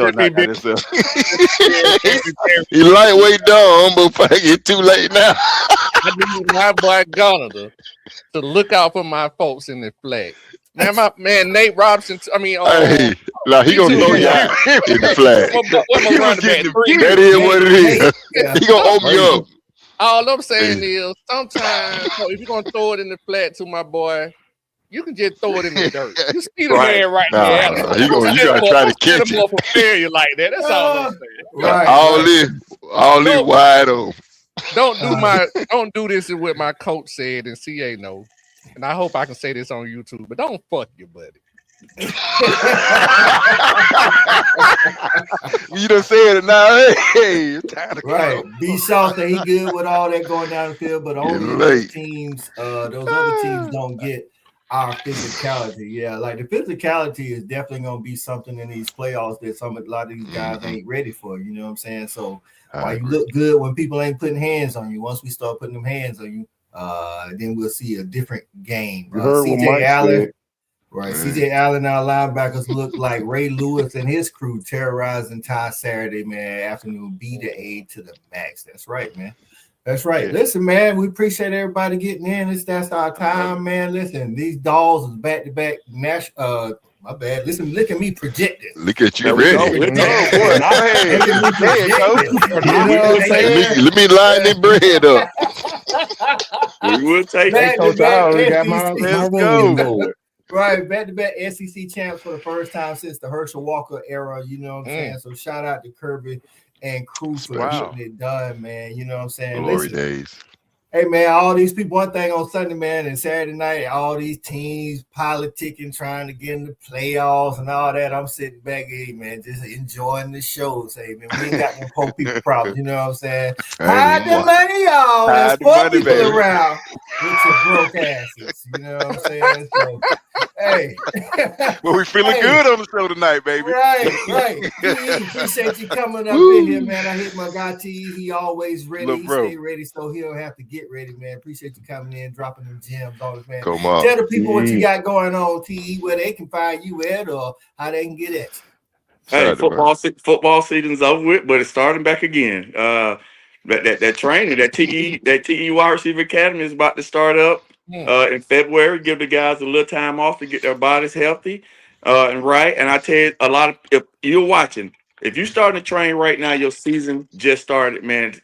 lightweight down, but if I get too late now. I need my boy Gunner to look out for my folks in the flag. Man, my man Nate Robinson. Hey, now he gonna throw you out in the flag. That is what it is. He gonna open you up. All I'm saying is, sometimes if you're gonna throw it in the flat to my boy, you can just throw it in the dirt. You see the man right there. You gotta try to catch it. For failure like that. That's all I'm saying. Right. All this wide open. Don't do this with my coach said and CA know. And I hope I can say this on YouTube, but don't fuck your buddy. You done said it now. Hey, right. B. Shaw said he good with all that going down the field, but only those teams, those other teams don't get our physicality. Yeah, like the physicality is definitely gonna be something in these playoffs that a lot of these guys ain't ready for. You know what I'm saying? So while you look good when people ain't putting hands on you, once we start putting them hands on you, then we'll see a different game. CJ Allen. Right, CJ Allen, our linebackers look like Ray Lewis and his crew terrorizing Ty Saturday, man. Afternoon B to A to the max. That's right, man. That's right. Yeah. Listen, man, we appreciate everybody getting in. That's our time, man. Listen, these Dawgs is back-to-back my bad. Listen, look at me projecting. Look at you ready. Let me line that bread up. We will take it. Let's go. Right, back-to-back SEC champs for the first time since the Herschel Walker era. You know what I'm saying? So shout out to Kirby and crew for getting it done, man. You know what I'm saying? Glory days. Hey, man, all these people, one thing on Sunday, man, and Saturday night, all these teams politicking, trying to get in the playoffs and all that. I'm sitting back, hey, man, just enjoying the shows. Hey, man, we ain't got no poor people problems. You know what I'm saying? Hide the money, y'all. There's poor people around with your broke asses. You know what I'm saying? So, hey. Well, we feeling good on the show tonight, baby. Right. Appreciate you coming up in here, man. I hit my guy T. He always ready. He stay ready, so he don't have to get ready, man. Appreciate you coming in, dropping them gems on us, man. Come on. Tell the people what you got going on, T. Where they can find you at or how they can get at you. Hey, football season's over with, but it's starting back again. That training, that TE wide receiver academy is about to start up in February. Give the guys a little time off to get their bodies healthy and right. And I tell you, a lot of if you're watching, if you're starting to train right now, your season just started, man.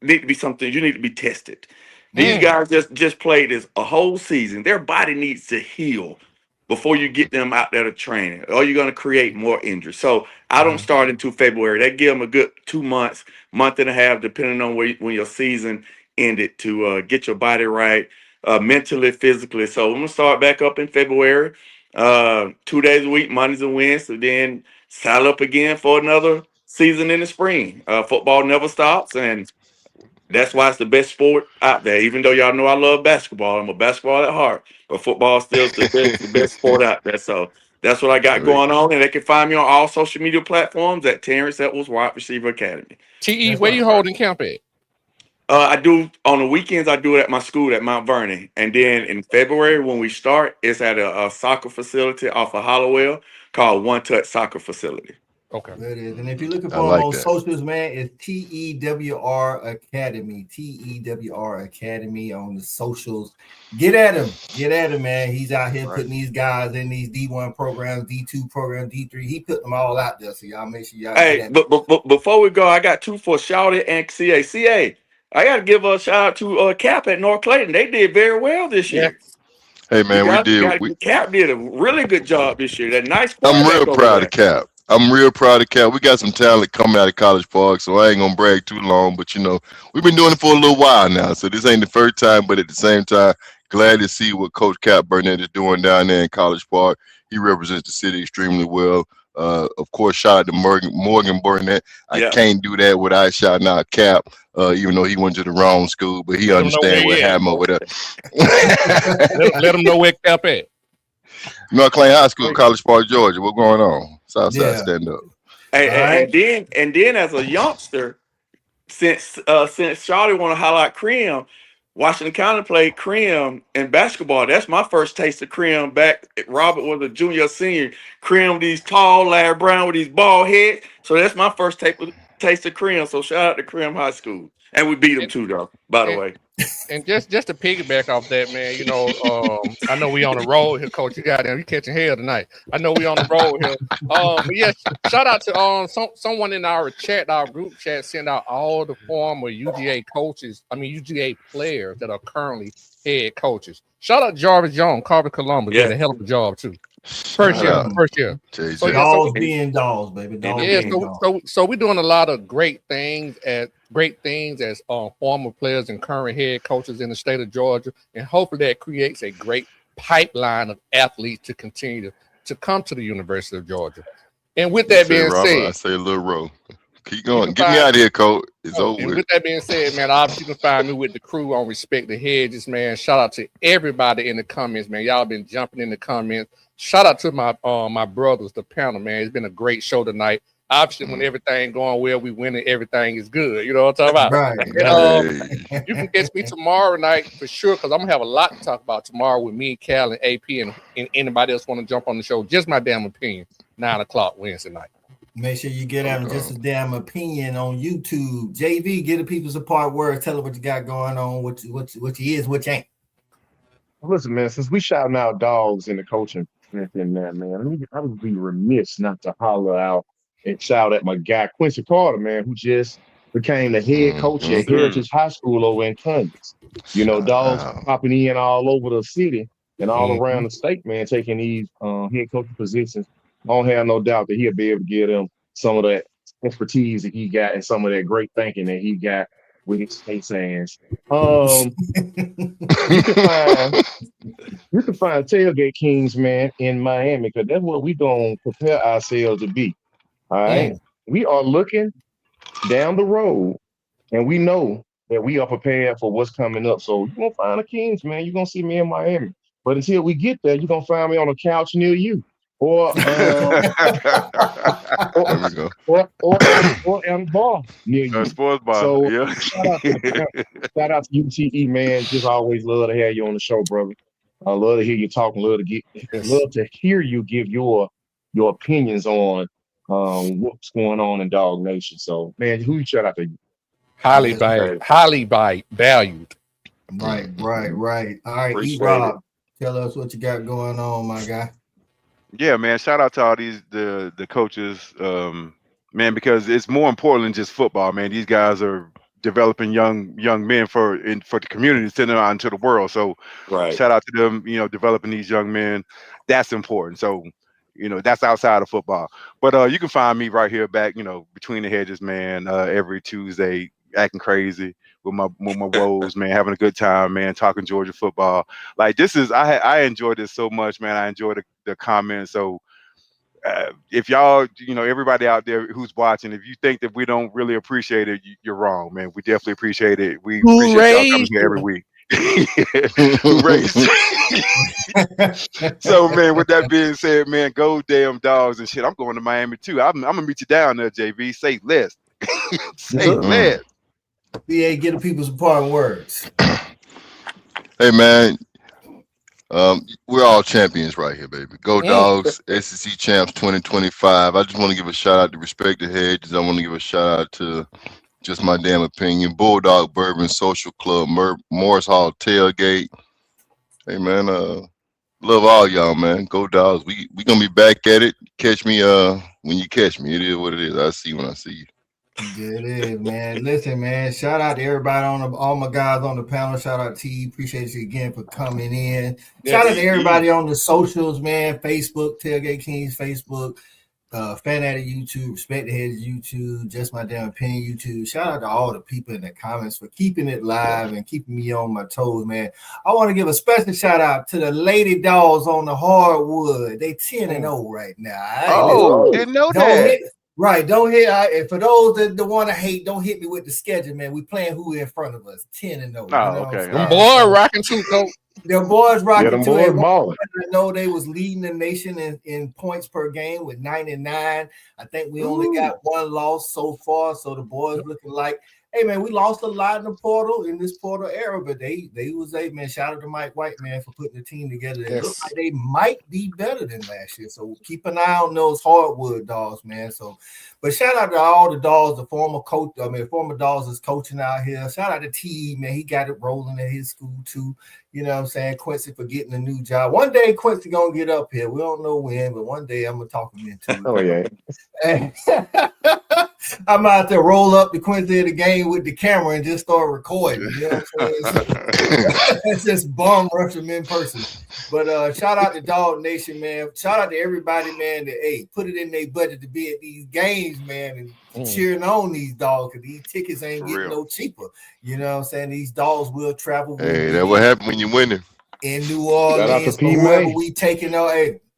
Need to be something you need to be tested. These guys just played this a whole season. Their body needs to heal before you get them out there to training, or you're going to create more injuries. So I don't start until February. They give them a good 2 months, month and a half, depending on when your season ended, to get your body right, mentally, physically. So I'm gonna start back up in February, 2 days a week, Mondays and Wednesdays. Then saddle up again for another season in the spring. Football never stops, and that's why it's the best sport out there. Even though y'all know I love basketball, I'm a basketball at heart, but football still is the best sport out there. So that's what I got going on, and they can find me on all social media platforms at Terrence Edwards Wide Receiver Academy. TE, where you holding camp at? I do on the weekends. I do it at my school at Mount Vernon, and then in February when we start, it's at a soccer facility off of Hollowell called One Touch Soccer Facility. Okay. That is. And if you're looking for them on socials, man, it's TEWR Academy. TEWR Academy on the socials. Get at him. Get at him, man. He's out here putting these guys in these D1 programs, D2 programs, D3. He put them all out there. So y'all make sure y'all get at but before we go, I got two for Shouty and CA. CA, I got to give a shout out to Cap at North Clayton. They did very well this year. Hey, man, Cap did a really good job this year. That nice. I'm real proud of Cap. I'm real proud of Cap. We got some talent coming out of College Park, so I ain't gonna brag too long. But you know, we've been doing it for a little while now, so this ain't the first time. But at the same time, glad to see what Coach Cap Burnett is doing down there in College Park. He represents the city extremely well. Of course, shout out to Morgan Burnett. I can't do that without shouting out Cap, even though he went to the wrong school, but he understands what happened over there. let him know where Cap at. North Clayton High School, College Park, Georgia. What's going on? Southside stand up. Hey, and then as a youngster, since Charlie want to highlight Cream, Washington County played Cream in basketball. That's my first taste of Cream back. Robert was a junior, senior. Cream, these tall, Larry Brown with these bald heads. So that's my first taste of Cream. So shout out to Cream High School. And we beat them too, though, by the way. And just to piggyback off that, man, you know, I know we on the road here, Coach. You catching hell tonight. I know we on the road here. But yeah, shout out to someone in our group chat, sent out all the former UGA UGA players that are currently head coaches. Shout out Jarvis Jones, Carver Columbus, did a hell of a job too. First year. So Dawgs being Dawgs, baby. So we're doing a lot of great things as former players and current head coaches in the state of Georgia, and hopefully that creates a great pipeline of athletes to continue to come to the University of Georgia. And with that being said, I say a little row. Keep going. Get me out of here, Coach. It's over. And with that being said, man, obviously you can find me with the crew on Respect the Hedges, man. Shout out to everybody in the comments, man. Y'all been jumping in the comments. Shout out to my brothers, the panel, man. It's been a great show tonight. Obviously, when everything going well, we winning, everything is good. You know what I'm talking about? Right. And, you can catch me tomorrow night for sure, because I'm going to have a lot to talk about tomorrow with me, Cal, and AP, and anybody else want to jump on the show. Just my damn opinion, 9 o'clock Wednesday night. Make sure you get out just a damn opinion on YouTube. JV, get the people's apart word. Tell them what you got going on, what you is, what you ain't. Listen, man, since we shouting out Dawgs in the coaching and that, man, I would be remiss not to holler out and shout at my guy Quincy Carter, man, who just became the head coach at Heritage High School over in Kansas. You know, Dawgs popping in all over the city and all around the state, man, taking these head coaching positions. I don't have no doubt that he'll be able to give them some of that expertise that he got and some of that great thinking that he got with his state hands. You can find Tailgate Kings, man, in Miami, because that's what we don't prepare ourselves to be. All right. We are looking down the road, and we know that we are prepared for what's coming up. So you're gonna find the Kings, man. You're gonna see me in Miami. But until we get there, you're gonna find me on a couch near you. Or on a bar near you. Sports bar. So shout out to UTE, man. Just always love to have you on the show, brother. I love to hear you talk, love to hear you give your opinions on what's going on in Dawg Nation. So, man, who you shout out to? Highly valued. Right. All right, E-Rob, tell us what you got going on, my guy. Yeah, man. Shout out to all the coaches, man, because it's more important than just football, man. These guys are developing young men for the community, sending them out into the world. So shout out to them, developing these young men. That's important. So, that's outside of football. But you can find me right here back, between the hedges, man, every Tuesday, acting crazy with my woes, man, having a good time, man, talking Georgia football. Like, this is I enjoy this so much, man. I enjoy the comments. So if y'all, everybody out there who's watching, if you think that we don't really appreciate it, you're wrong, man. We definitely appreciate it. We appreciate y'all coming here every week. So, man, with that being said, man, go damn Dogs and shit. I'm going to Miami too. I'm gonna meet you down there, JV. Say less. Say less. BA, get the people some parting words. Hey, man. We're all champions right here, baby. Go Dogs, SEC champs 2025. I just want to give a shout out to Respect the Hedges. I want to give a shout out to Just My Damn Opinion, Bulldog Bourbon Social Club, Morris Hall Tailgate. Hey, man, love all y'all, man. Go Dogs. We gonna be back at it. Catch me when you catch me. It is what it is. I see you when I see you. It is, man. Listen, man. Shout out to everybody all my guys on the panel. Shout out to you. Appreciate you again for coming in. Shout out to everybody on the socials, man. Facebook, Tailgate Kings, Facebook, Fan Addict YouTube, Respect the Hedges YouTube, Just My Damn Opinion YouTube. Shout out to all the people in the comments for keeping it live and keeping me on my toes, man. I want to give a special shout out to the Lady Dogs on the hardwood. They 10-0 right now. Didn't know that. Right, don't hit. And for those that want to hate, don't hit me with the schedule, man. We playing who in front of us, 10-0. Okay. Them boys rocking too, coach. Their boys rocking too. Boys balling. I know they was leading the nation in points per game with 99. I think we only got one loss so far. So the boys looking like, hey man, we lost a lot in the portal in this portal era, but they was man. Shout out to Mike White, man, for putting the team together. It looks like they might be better than last year. So keep an eye on those hardwood Dogs, man. So, but shout out to all the Dogs, the former Dogs is coaching out here. Shout out to T, man. He got it rolling at his school too. You know what I'm saying? Quincy for getting a new job. One day Quincy gonna get up here. We don't know when, but one day I'm gonna talk him into it. Oh yeah. I'm out there roll up the Quincy of the game with the camera and just start recording. You know what I'm saying? It's just bomb rush them in person. But shout out to Dawg Nation, man. Shout out to everybody, man, that put it in their budget to be at these games, man, and cheering on these dogs, because these tickets ain't getting no cheaper. You know what I'm saying? These dogs will travel. Hey, that's what happened when you winning. In New Orleans, whoever we taking out.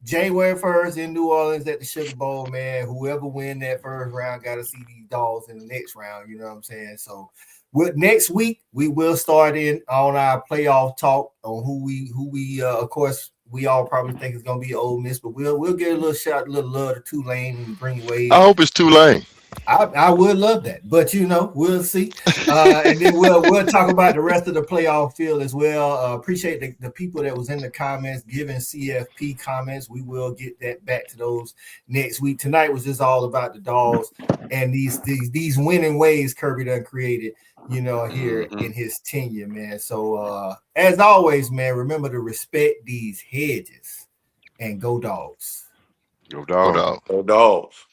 January 1st in New Orleans at the Sugar Bowl, man. Whoever win that first round got to see these Dogs in the next round. You know what I'm saying? So, next week we will start in on our playoff talk on who we of course we all probably think is gonna be Ole Miss, but we'll get a little love to Tulane and bring Wade. I hope it's Tulane. I would love that, but we'll see. And then we'll talk about the rest of the playoff field as well. Appreciate the people that was in the comments giving CFP comments. We will get that back to those next week. Tonight was just all about the Dogs and these winning ways Kirby done created, here in his tenure, man. So as always, man, remember to respect these hedges and go Dogs. Go Dogs. Go Dogs.